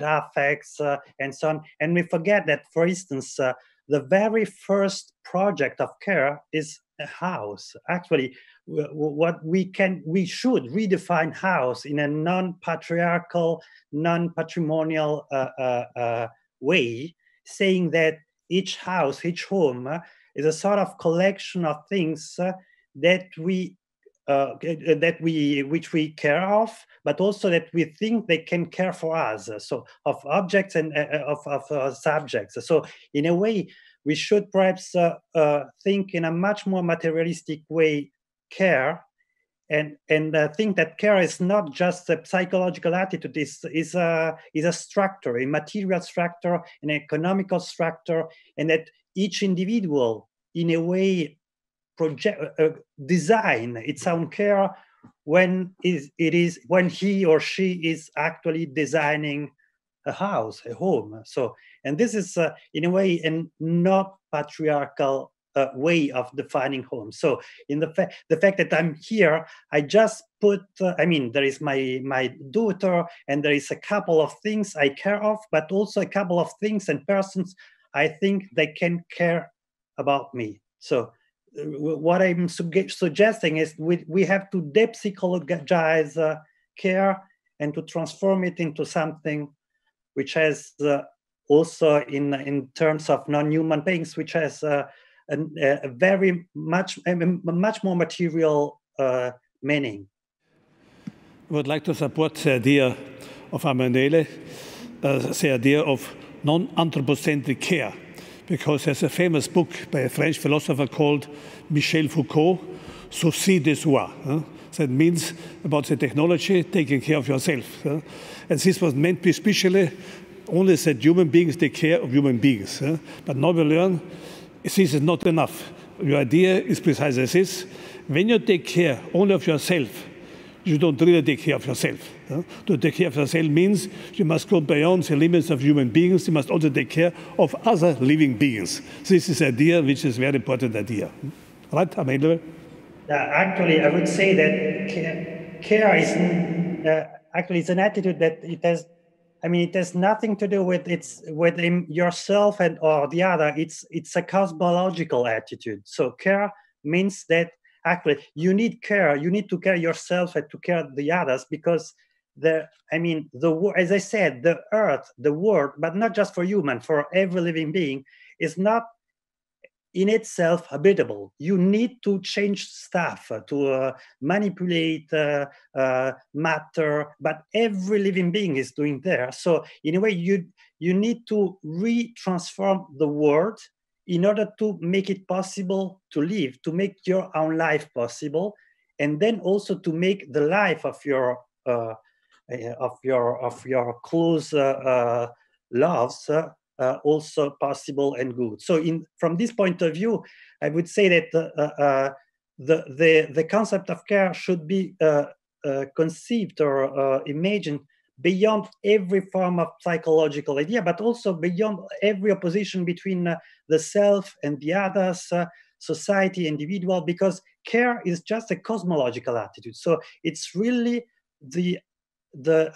affects, and so on. And we forget that, for instance, the very first project of care is a house. Actually, we should redefine house in a non-patriarchal, non-patrimonial way, saying that each house, each home is a sort of collection of things which we care of, but also that we think they can care for us. So of objects and of subjects. So in a way, we should perhaps think in a much more materialistic way care, and think that care is not just a psychological attitude. Is a structure, a material structure, an economical structure, and that each individual, in a way, design its own care when he or she is actually designing a house, a home. So, and this is in a way a not patriarchal way of defining home. So, in the fact that I'm here, I just put. I mean, there is my daughter, and there is a couple of things I care of, but also a couple of things and persons I think they can care about me. So. What I'm suggesting is we have to depsychologize care and to transform it into something which has also in terms of non-human beings, which has a very much more material meaning. I would like to support the idea of Emanuele, the idea of non-anthropocentric care. Because there's a famous book by a French philosopher called Michel Foucault, Souci de soi. That means about the technology, taking care of yourself. And this was meant especially only that human beings take care of human beings. But now we learn this is not enough. your idea is precisely this. When you take care only of yourself, you don't really take care of yourself. To take care of yourself means you must go beyond the limits of human beings. You must also take care of other living beings. This is an idea which is a very important idea. Right, Emanuele? Actually, I would say that care is actually it's an attitude that it has. I mean, it has nothing to do with yourself and or the other. It's a cosmological attitude. So care means that actually you need care. You need to care yourself and to care the others because as I said, the earth, the world, but not just for human, for every living being, is not in itself habitable. You need to change stuff, to manipulate matter, but every living being is doing there. So in a way, you need to re-transform the world in order to make it possible to live, to make your own life possible, and then also to make the life of your close loves also possible and good. So from this point of view, I would say that the concept of care should be conceived or imagined beyond every form of psychological idea, but also beyond every opposition between the self and the others, society, individual, because care is just a cosmological attitude. So it's really the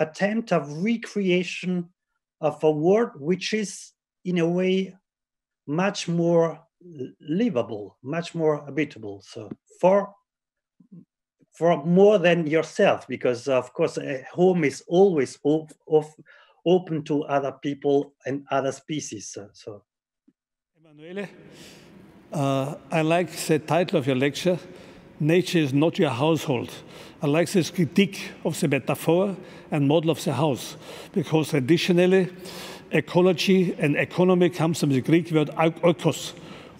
attempt of recreation of a world which is, in a way, much more livable, much more habitable. So for more than yourself, because of course a home is always open to other people and other species. So, Emanuele, I like the title of your lecture, Nature is not your household. I like this critique of the metaphor and model of the house, because traditionally ecology and economy comes from the Greek word oikos.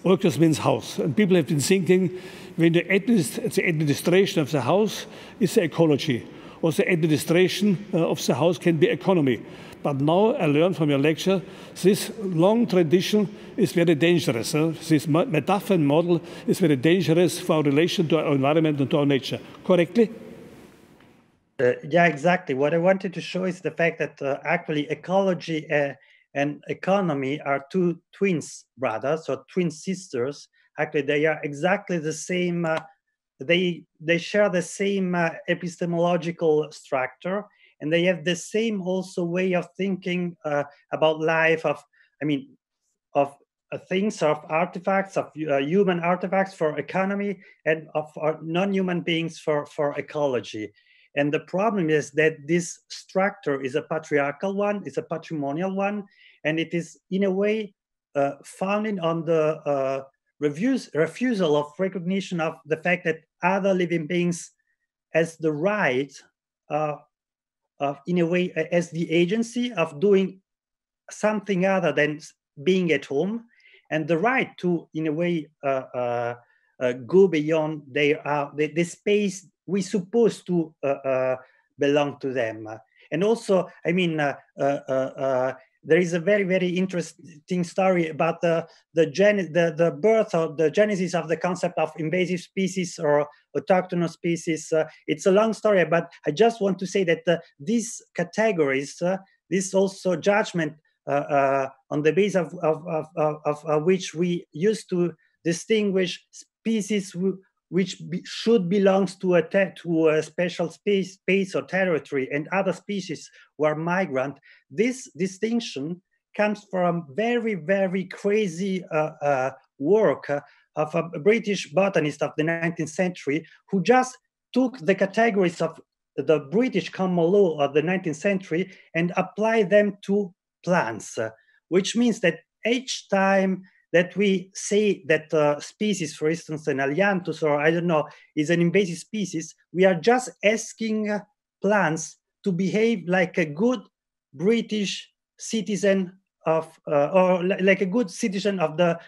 Oikos means house. And people have been thinking when the administration of the house is the ecology, or the administration of the house can be economy. But now I learned from your lecture, this long tradition is very dangerous. This metaphor and model is very dangerous for our relation to our environment and to our nature. Correctly? Yeah, exactly. What I wanted to show is the fact that actually ecology and economy are two twins brothers or twin sisters. Actually, they are exactly the same. They share the same epistemological structure, and they have the same also way of thinking about life. Of things, of artifacts, of human artifacts for economy, and of non-human beings for ecology. And the problem is that this structure is a patriarchal one, it's a patrimonial one, and it is in a way founded on the refusal of recognition of the fact that other living beings has the right in a way, as the agency of doing something other than being at home, and the right to, in a way, go beyond the space we supposed to belong to them. And also, I mean, there is a very, very interesting story about the birth or the genesis of the concept of invasive species or autochthonous species. It's a long story, but I just want to say that these categories, this also judgment on the basis of which we used to distinguish species which should belong to a special space or territory, and other species who are migrant. This distinction comes from very, very crazy work of a British botanist of the 19th century who just took the categories of the British common law of the 19th century and applied them to plants, which means that each time that we say that species, for instance, an Alianthus or I don't know, is an invasive species, we are just asking plants to behave like a good British citizen of, or like a good citizen of the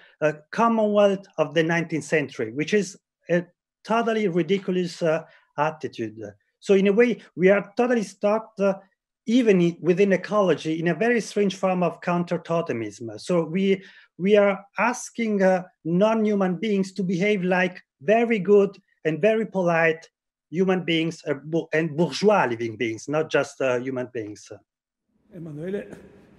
Commonwealth of the 19th century, which is a totally ridiculous attitude. So in a way, we are totally stuck even within ecology, in a very strange form of counter-totemism. So we are asking non-human beings to behave like very good and very polite human beings and bourgeois living beings, not just human beings. Emanuele,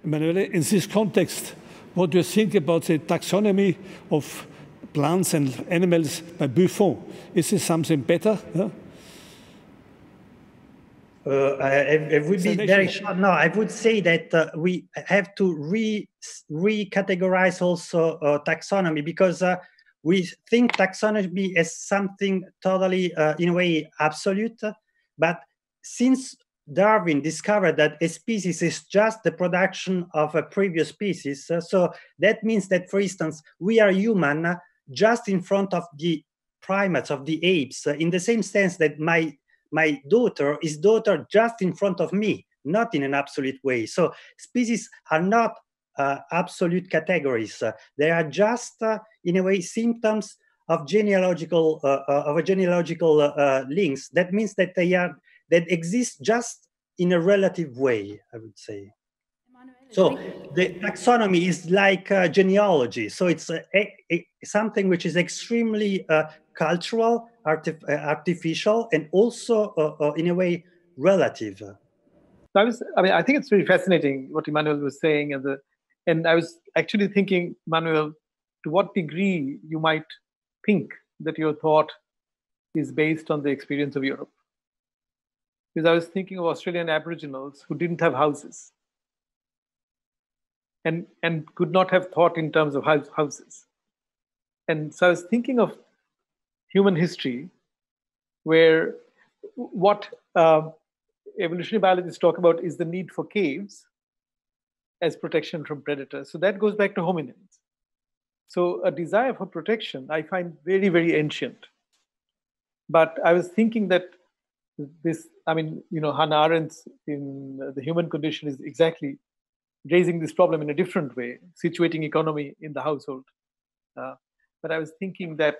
in this context, what do you think about the taxonomy of plants and animals by Buffon? Is this something better? Yeah? I would be very short. No, I would say that we have to recategorize also taxonomy, because we think taxonomy as something totally, in a way, absolute. But since Darwin discovered that a species is just the production of a previous species, so that means that, for instance, we are human just in front of the primates, of the apes, in the same sense that my daughter is daughter just in front of me, not in an absolute way. So species are not absolute categories. They are just, in a way, symptoms of genealogical links. That means that that exist just in a relative way, I would say. So the taxonomy is like genealogy. So it's something which is extremely cultural, artificial, and also, in a way, relative. I think it's very fascinating what Emanuele was saying, and I was actually thinking, Emanuele, to what degree you might think that your thought is based on the experience of Europe. Because I was thinking of Australian Aboriginals who didn't have houses and could not have thought in terms of houses. And so I was thinking of human history, where what evolutionary biologists talk about is the need for caves as protection from predators. So that goes back to hominins. So a desire for protection I find very, very ancient. But I was thinking that this, Hannah Arendt in The Human Condition is exactly raising this problem in a different way, situating economy in the household. But I was thinking that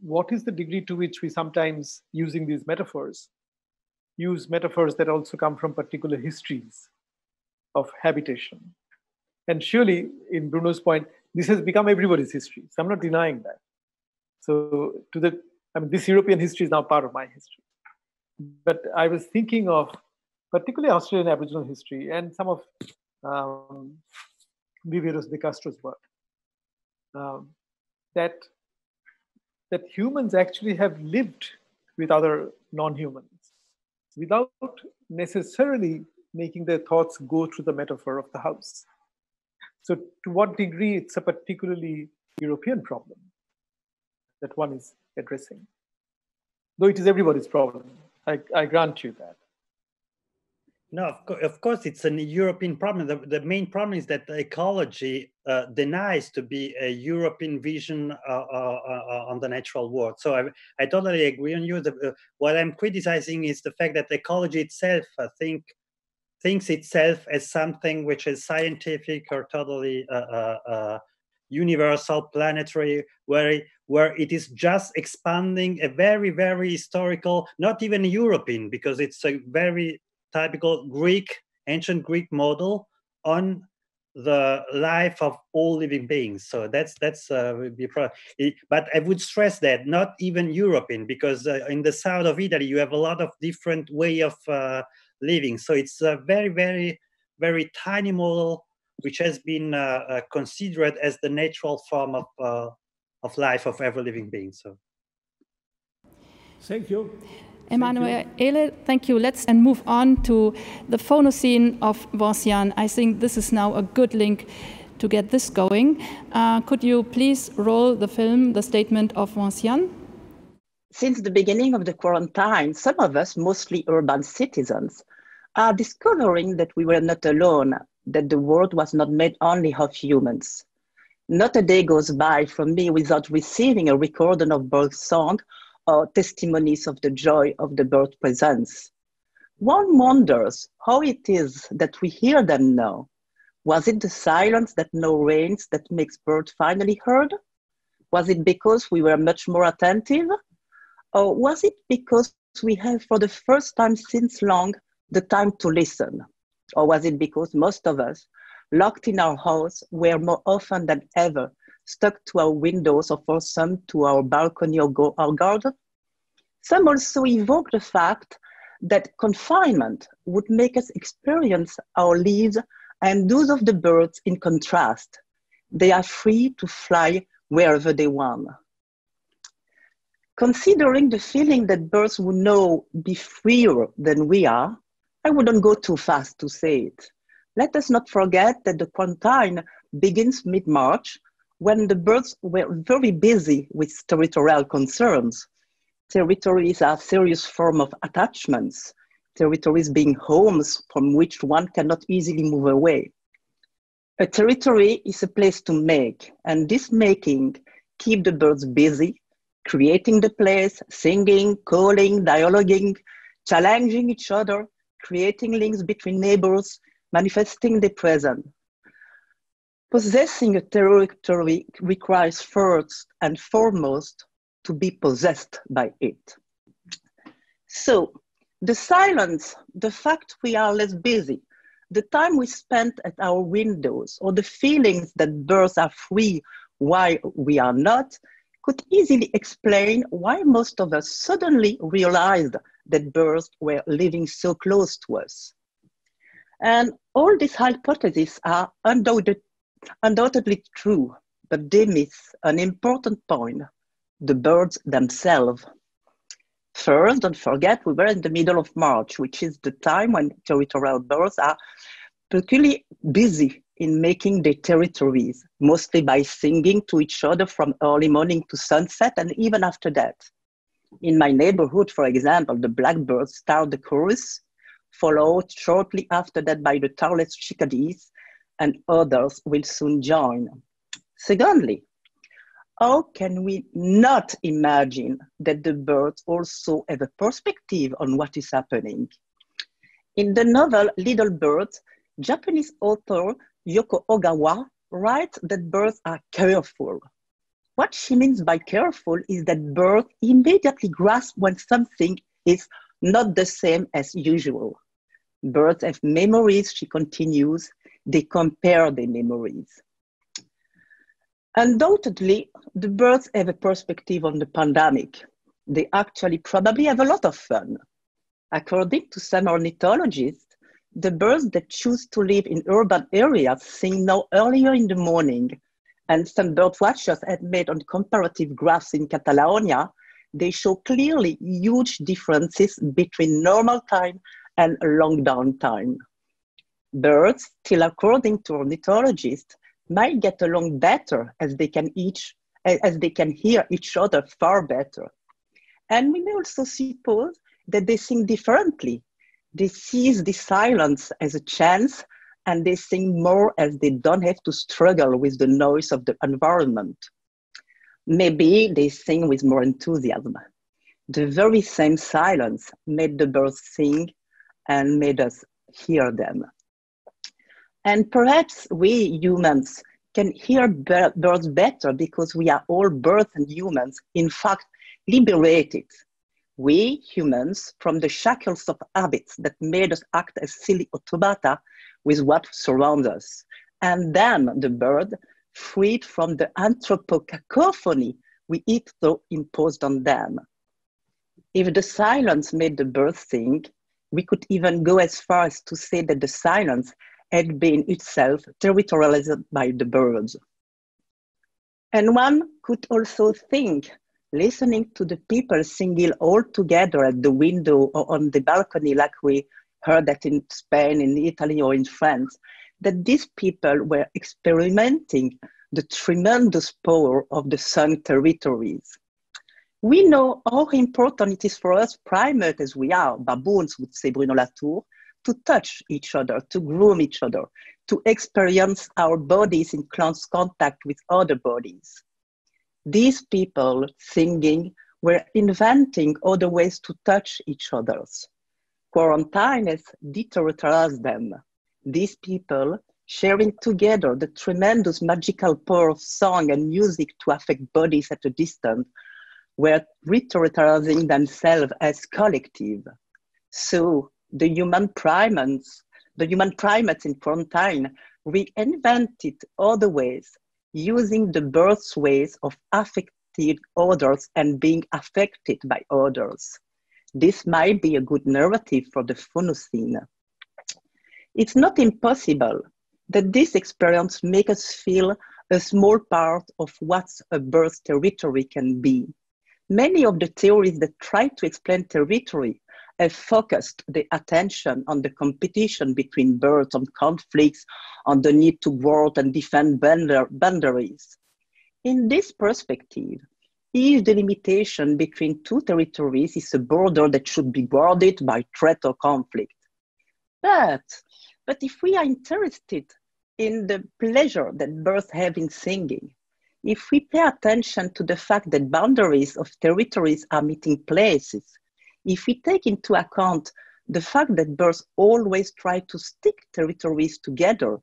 what is the degree to which we sometimes, using these metaphors, use metaphors that also come from particular histories of habitation. And surely, in Bruno's point, this has become everybody's history. So I'm not denying that. So this European history is now part of my history. But I was thinking of particularly Australian Aboriginal history and some of Viveros de Castro's work, that humans actually have lived with other non-humans without necessarily making their thoughts go through the metaphor of the house. So to what degree it's a particularly European problem that one is addressing? Though it is everybody's problem, I grant you that. No, of course, it's a European problem. The main problem is that ecology denies to be a European vision on the natural world. So I totally agree on you. What I'm criticizing is the fact that ecology itself, thinks itself as something which is scientific or totally universal, planetary, where it is just expanding a very, very historical, not even European, because it's a very typical ancient Greek model on the life of all living beings. So that's would be a problem. But I would stress that not even European, because in the south of Italy you have a lot of different way of living. So it's a very, very, very tiny model which has been considered as the natural form of life of every living being. So, thank you. Emanuele, thank you. Let's move on to the phonocene of Vinciane. I think this is now a good link to get this going. Could you please roll the film, The Statement of Vinciane? Since the beginning of the quarantine, some of us, mostly urban citizens, are discovering that we were not alone, that the world was not made only of humans. Not a day goes by from me without receiving a recording of bird song or testimonies of the joy of the bird presence. One wonders how it is that we hear them now. Was it the silence that now reigns that makes birds finally heard? Was it because we were much more attentive? Or was it because we have for the first time since long the time to listen? Or was it because most of us, locked in our house, were more often than ever stuck to our windows, or for some to our balcony or our garden? Some also evoke the fact that confinement would make us experience our lives and those of the birds in contrast. They are free to fly wherever they want. Considering the feeling that birds would now be freer than we are, I wouldn't go too fast to say it. Let us not forget that the quarantine begins mid-March, when the birds were very busy with territorial concerns. Territories are a serious form of attachments, territories being homes from which one cannot easily move away. A territory is a place to make, and this making keeps the birds busy, creating the place, singing, calling, dialoguing, challenging each other, creating links between neighbors, manifesting their presence. Possessing a territory requires first and foremost to be possessed by it. So, the silence, the fact we are less busy, the time we spent at our windows, or the feelings that birds are free while we are not, could easily explain why most of us suddenly realized that birds were living so close to us. And all these hypotheses are undoubtedly true, but they miss an important point: the birds themselves. First, don't forget, we were in the middle of March, which is the time when territorial birds are particularly busy in making their territories, mostly by singing to each other from early morning to sunset, and even after that. In my neighborhood, for example, the blackbirds start the chorus, followed shortly after that by the tarless chickadees, and others will soon join. Secondly, how can we not imagine that the birds also have a perspective on what is happening? In the novel Little Birds, Japanese author Yoko Ogawa writes that birds are careful. What she means by careful is that birds immediately grasp when something is not the same as usual. Birds have memories, she continues. They compare their memories. Undoubtedly, the birds have a perspective on the pandemic. They actually probably have a lot of fun. According to some ornithologists, the birds that choose to live in urban areas sing now earlier in the morning, and some bird watchers have made on comparative graphs in Catalonia. They show clearly huge differences between normal time and long down time. Birds, still according to ornithologists, might get along better as they can hear each other far better. And we may also suppose that they sing differently. They seize the silence as a chance, and they sing more as they don't have to struggle with the noise of the environment. Maybe they sing with more enthusiasm. The very same silence made the birds sing and made us hear them. And perhaps we humans can hear birds better because we are all birds and humans, in fact, liberated. We humans from the shackles of habits that made us act as silly automata with what surrounds us. And then the bird, freed from the anthropocacophony we hitherto imposed on them. If the silence made the birds sing, we could even go as far as to say that the silence had been itself territorialized by the birds. And one could also think, listening to the people singing all together at the window or on the balcony, like we heard that in Spain, in Italy, or in France, that these people were experimenting the tremendous power of the sun territories. We know how important it is for us, primates as we are, baboons would say Bruno Latour, to touch each other, to groom each other, to experience our bodies in close contact with other bodies. These people singing were inventing other ways to touch each other. Quarantine has deteriorated them. These people sharing together the tremendous magical power of song and music to affect bodies at a distance, were reterrorizing themselves as collective. So the human primates in frontline reinvented other ways, using the birth ways of affecting others and being affected by others. This might be a good narrative for the phonocene. It's not impossible that this experience makes us feel a small part of what a birth territory can be. Many of the theories that try to explain territory have focused the attention on the competition between birds, on conflicts, on the need to guard and defend boundaries. In this perspective, each delimitation between two territories is a border that should be guarded by threat or conflict. But if we are interested in the pleasure that birds have in singing, if we pay attention to the fact that boundaries of territories are meeting places, if we take into account the fact that birds always try to stick territories together,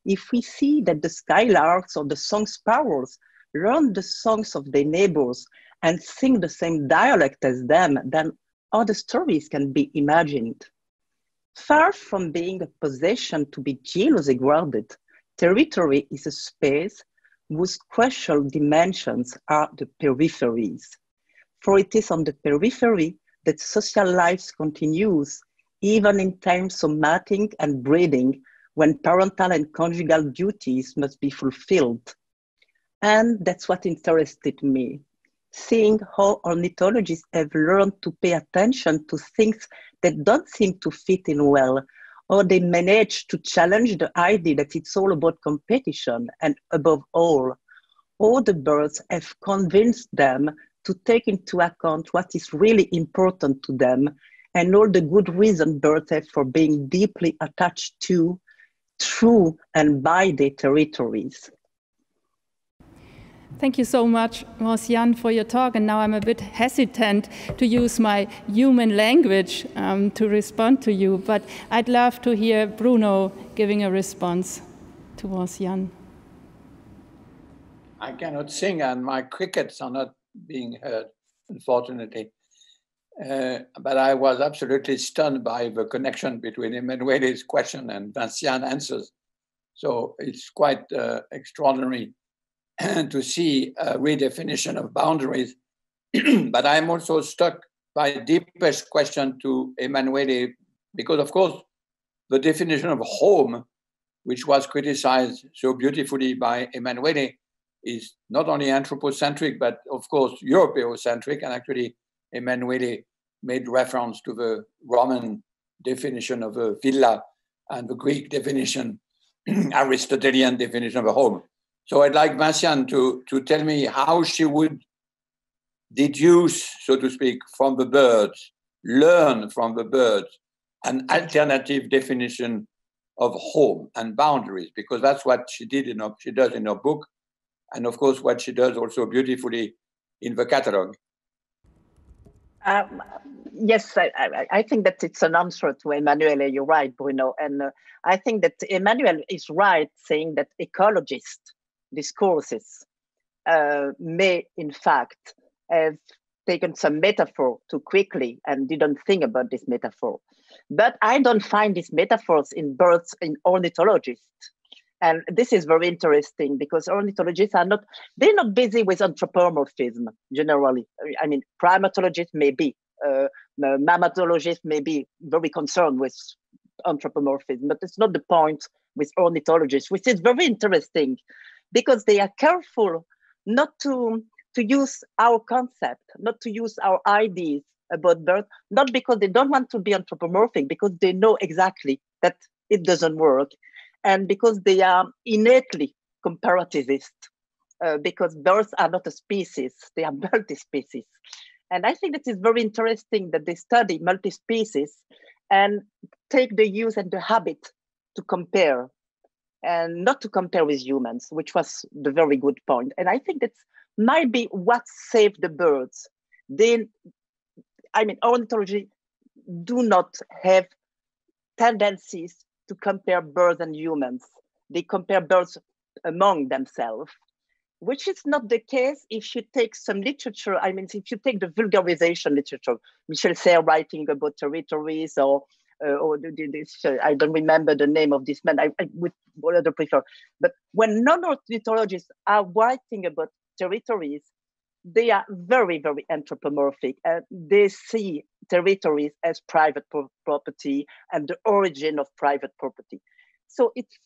if we see that the skylarks or the song sparrows learn the songs of their neighbors and sing the same dialect as them, then other stories can be imagined. Far from being a possession to be jealously guarded, territory is a space whose crucial dimensions are the peripheries. For it is on the periphery that social life continues, even in times of mating and breeding, when parental and conjugal duties must be fulfilled. And that's what interested me, seeing how ornithologists have learned to pay attention to things that don't seem to fit in well, or they manage to challenge the idea that it's all about competition, and above all the birds have convinced them to take into account what is really important to them and all the good reason birds have for being deeply attached to, through, and by their territories. Thank you so much, Vinciane, for your talk. And now I'm a bit hesitant to use my human language to respond to you, but I'd love to hear Bruno giving a response to Vinciane. I cannot sing and my crickets are not being heard, unfortunately. But I was absolutely stunned by the connection between Emanuele's question and Vinciane's answers. So it's quite extraordinary to see a redefinition of boundaries. But I'm also struck by Dipesh's question to Emanuele, because of course, the definition of home, which was criticized so beautifully by Emanuele, is not only anthropocentric, but of course, Europeocentric. And actually, Emanuele made reference to the Roman definition of a villa and the Greek definition, Aristotelian definition of a home. So I'd like Vinciane to tell me how she would deduce, so to speak, from the birds, learn from the birds, an alternative definition of home and boundaries, because that's what she does in her book, and of course what she does also beautifully in the catalog. Yes, I think that it's an answer to Emanuele. You're right, Bruno. And I think that Emanuele is right saying that ecologist discourses may, in fact, have taken some metaphor too quickly and didn't think about this metaphor. But I don't find these metaphors in birds in ornithologists. And this is very interesting because ornithologists they're not busy with anthropomorphism generally. I mean, primatologists may be, mammatologists may be very concerned with anthropomorphism, but it's not the point with ornithologists, which is very interesting because they are careful not to use our concept, not to use our ideas about birds, not because they don't want to be anthropomorphic, because they know exactly that it doesn't work. And because they are innately comparativist, because birds are not a species, they are multi-species. And I think that is very interesting that they study multi-species and take the use and the habit to compare, and not to compare with humans, which was the very good point. And I think that might be what saved the birds. Ornithology do not have tendencies to compare birds and humans. They compare birds among themselves, which is not the case if you take some literature. I mean, if you take the vulgarization literature, Michel Serres writing about territories, or I don't remember the name of this man. I would rather prefer. But when non-ornithologists are writing about territories, they are very, very anthropomorphic. They see territories as private property and the origin of private property. So it's,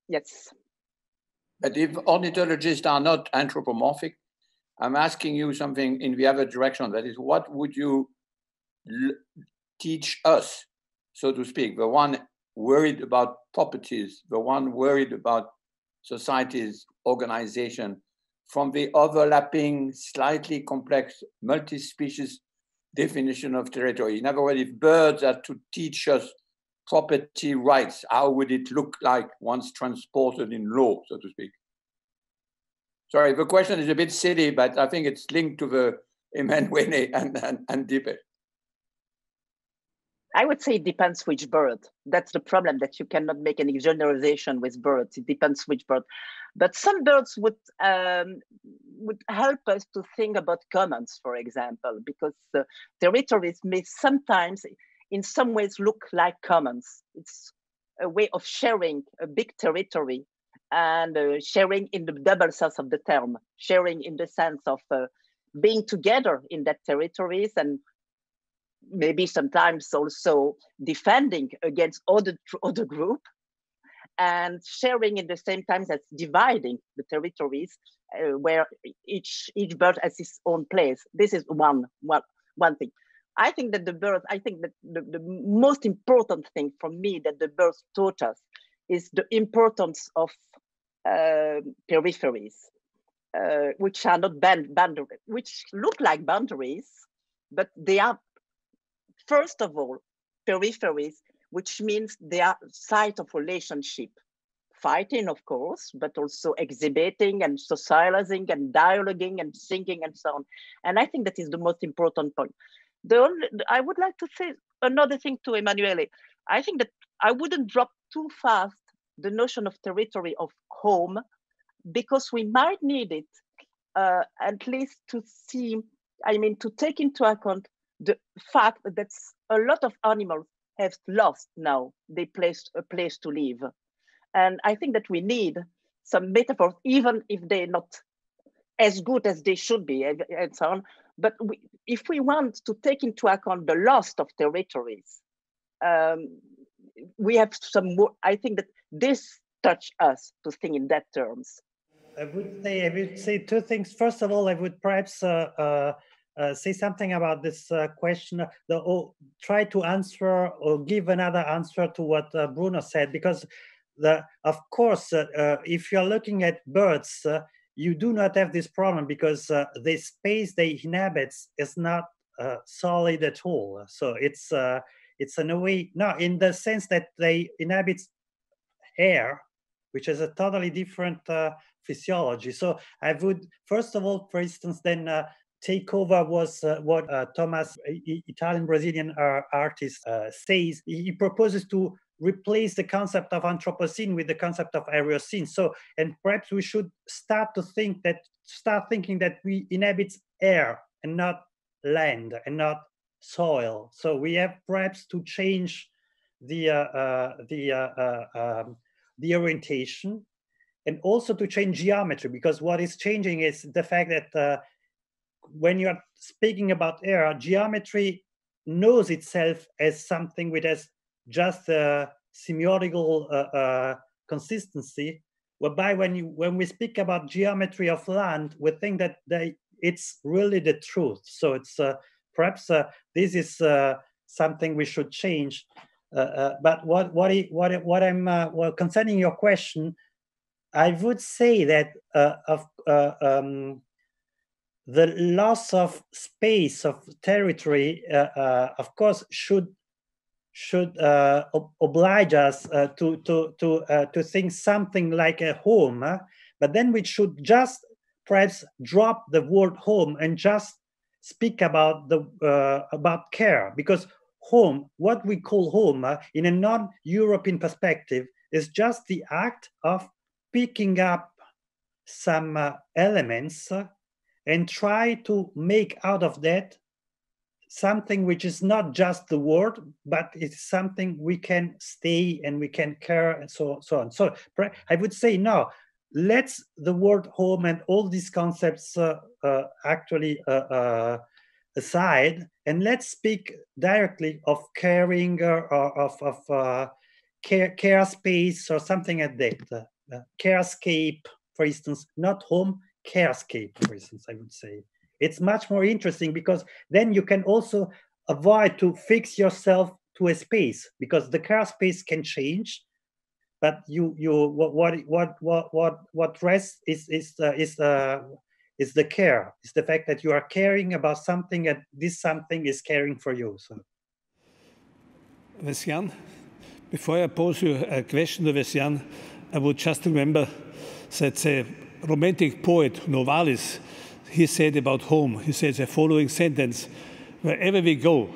yes. But if ornithologists are not anthropomorphic, I'm asking you something in the other direction. That is, what would you teach us, so to speak, the one worried about properties, the one worried about society's organization, from the overlapping, slightly complex, multi-species definition of territory? In other words, if birds are to teach us property rights, how would it look like once transported in law, so to speak? Sorry, the question is a bit silly, but I think it's linked to the Emanuele and Dipesh. I would say it depends which bird. That's the problem, that you cannot make any generalization with birds. It depends which bird. But some birds would help us to think about commons, for example, because territories may sometimes, in some ways, look like commons. It's a way of sharing a big territory and sharing in the double sense of the term, sharing in the sense of being together in that territories and maybe sometimes also defending against other group, and sharing in the same time as dividing the territories where each bird has its own place. This is one thing. I think that the most important thing for me that the birds taught us is the importance of peripheries, which are not boundaries, which look like boundaries, but they are, first of all, peripheries, which means they are site of relationship, fighting, of course, but also exhibiting and socializing and dialoguing and singing and so on. And I think that is the most important point. I would like to say another thing to Emanuele. I think that I wouldn't drop too fast the notion of territory of home, because we might need it at least to see, to take into account the fact that a lot of animals have lost now a place to live. And I think that we need some metaphors, even if they're not as good as they should be and so on. But if we want to take into account the loss of territories, we have some more. I think that this touches us to think in that terms. I would say two things. First of all, I would perhaps say something about this question, try to answer or give another answer to what Bruno said, because of course, if you're looking at birds, you do not have this problem because the space they inhabit is not solid at all. So it's in a way, no, in the sense that they inhabit air, which is a totally different physiology. So I would, first of all, for instance, then take over was what Thomas, Italian-Brazilian artist, says. He proposes to replace the concept of Anthropocene with the concept of Aerocene. So, and perhaps we should start thinking that we inhabit air and not land and not soil. So we have perhaps to change the orientation, and also to change geometry, because what is changing is the fact that when you're speaking about air, geometry knows itself as something which has just a semiotical consistency, whereby when we speak about geometry of land, we think that it's really the truth. So it's perhaps this is something we should change. But what I'm concerning your question, I would say that the loss of space, of territory, of course, should oblige us to think something like a home, but then we should just perhaps drop the word home and just speak about about care, because home, what we call home in a non-European perspective, is just the act of picking up some elements and try to make out of that something which is not just the word, but it's something we can stay and we can care and so on. So I would say, no, let's the word home and all these concepts actually aside, and let's speak directly of caring or of care space or something like that. Carescape, for instance, not home, carescape, for instance, I would say. It's much more interesting because then you can also avoid to fix yourself to a space, because the care space can change, but what rests is the care, is the fact that you are caring about something and this something is caring for you. So, Vinciane, before I pose you a question to Vinciane, I would just remember that the romantic poet Novalis, he said about home, he said the following sentence: wherever we go,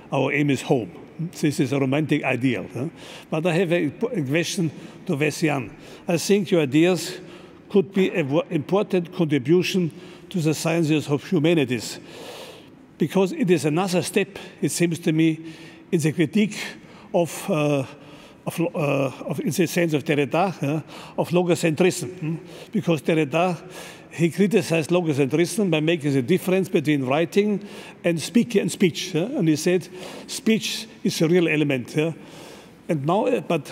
our aim is home. This is a romantic ideal. But I have a question to Vinciane. I think your ideas could be an important contribution to the sciences of humanities, because it is another step, it seems to me, in the critique of in the sense of Derrida, of logocentrism. Because Derrida, he criticized logocentrism by making the difference between writing and speech. And he said speech is a real element. And now, but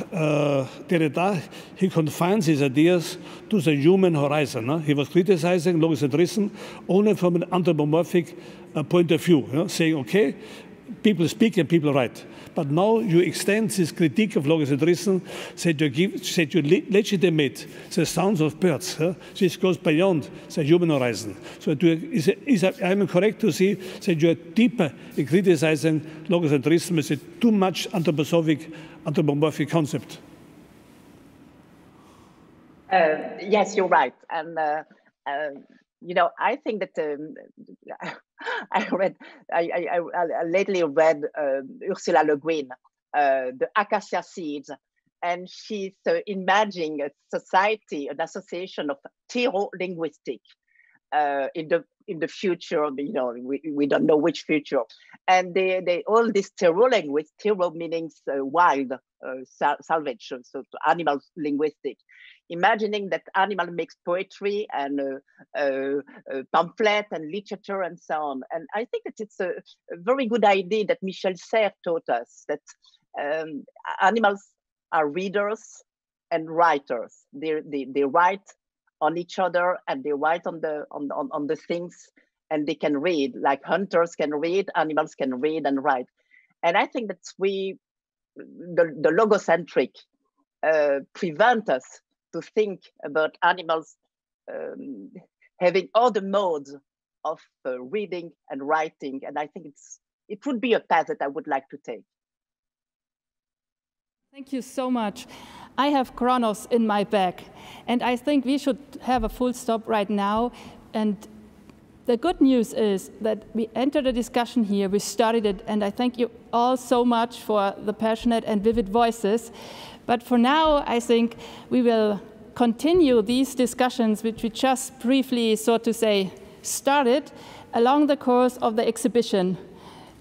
Derrida, he confines his ideas to the human horizon. He was criticizing logocentrism only from an anthropomorphic point of view, saying, okay, people speak and people write. But now you extend this critique of logocentrism, that you legitimate the sounds of birds. This goes beyond the human horizon. So I'm correct to see that you are deeper in criticizing logocentrism as a too much anthropomorphic concept? Yes, you're right. And you know, I think that I lately read Ursula Le Guin, The Acacia Seeds, and she's imagining a society, an association of theolinguistic in the future. You know, we don't know which future, and they all this theolinguist, theoro meaning wild, salvage, so animal linguistic. Imagining that animal makes poetry and pamphlet and literature and so on. And I think that it's a very good idea that Michel Serres taught us, that animals are readers and writers. They write on each other and they write on the things, and they can read, like hunters can read, animals can read and write. And I think that the logocentric prevent us to think about animals having other modes of reading and writing. And I think it would be a path that I would like to take. Thank you so much. I have Kronos in my bag, and I think we should have a full stop right now. And the good news is that we entered a discussion here, we started it, and I thank you all so much for the passionate and vivid voices. But for now, I think we will continue these discussions, which we just briefly, so to say, started along the course of the exhibition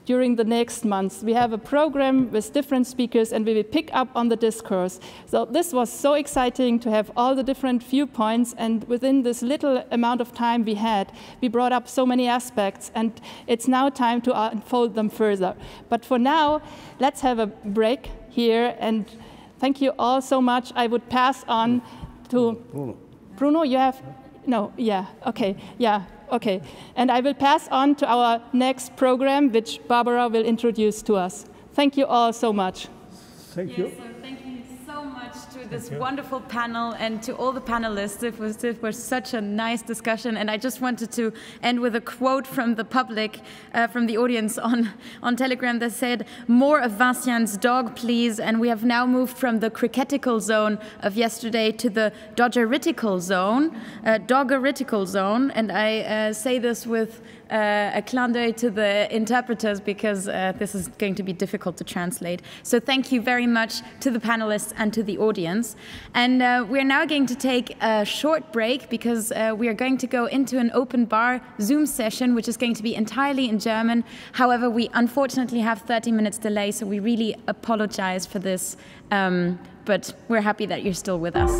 during the next months. We have a program with different speakers, and we will pick up on the discourse. So this was so exciting to have all the different viewpoints, and within this little amount of time we had, we brought up so many aspects, and it's now time to unfold them further. But for now, let's have a break here, and thank you all so much. I would pass on to Bruno. You have, no, yeah, okay, yeah, okay. And I will pass on to our next program, which Barbara will introduce to us. Thank you all so much. Thank you. Yes, so thank you so much to this wonderful panel and to all the panelists. It was such a nice discussion, and I just wanted to end with a quote from the public, from the audience on Telegram that said, "More of Vinciane's dog, please." And we have now moved from the critical zone of yesterday to the doggeritical zone, and I say this with a clin d'oeil to the interpreters, because this is going to be difficult to translate. So thank you very much to the panelists and to the audience. audience. And we're now going to take a short break because we are going to go into an open bar Zoom session, which is going to be entirely in German. However, we unfortunately have 30 minutes delay, so we really apologize for this. But we're happy that you're still with us.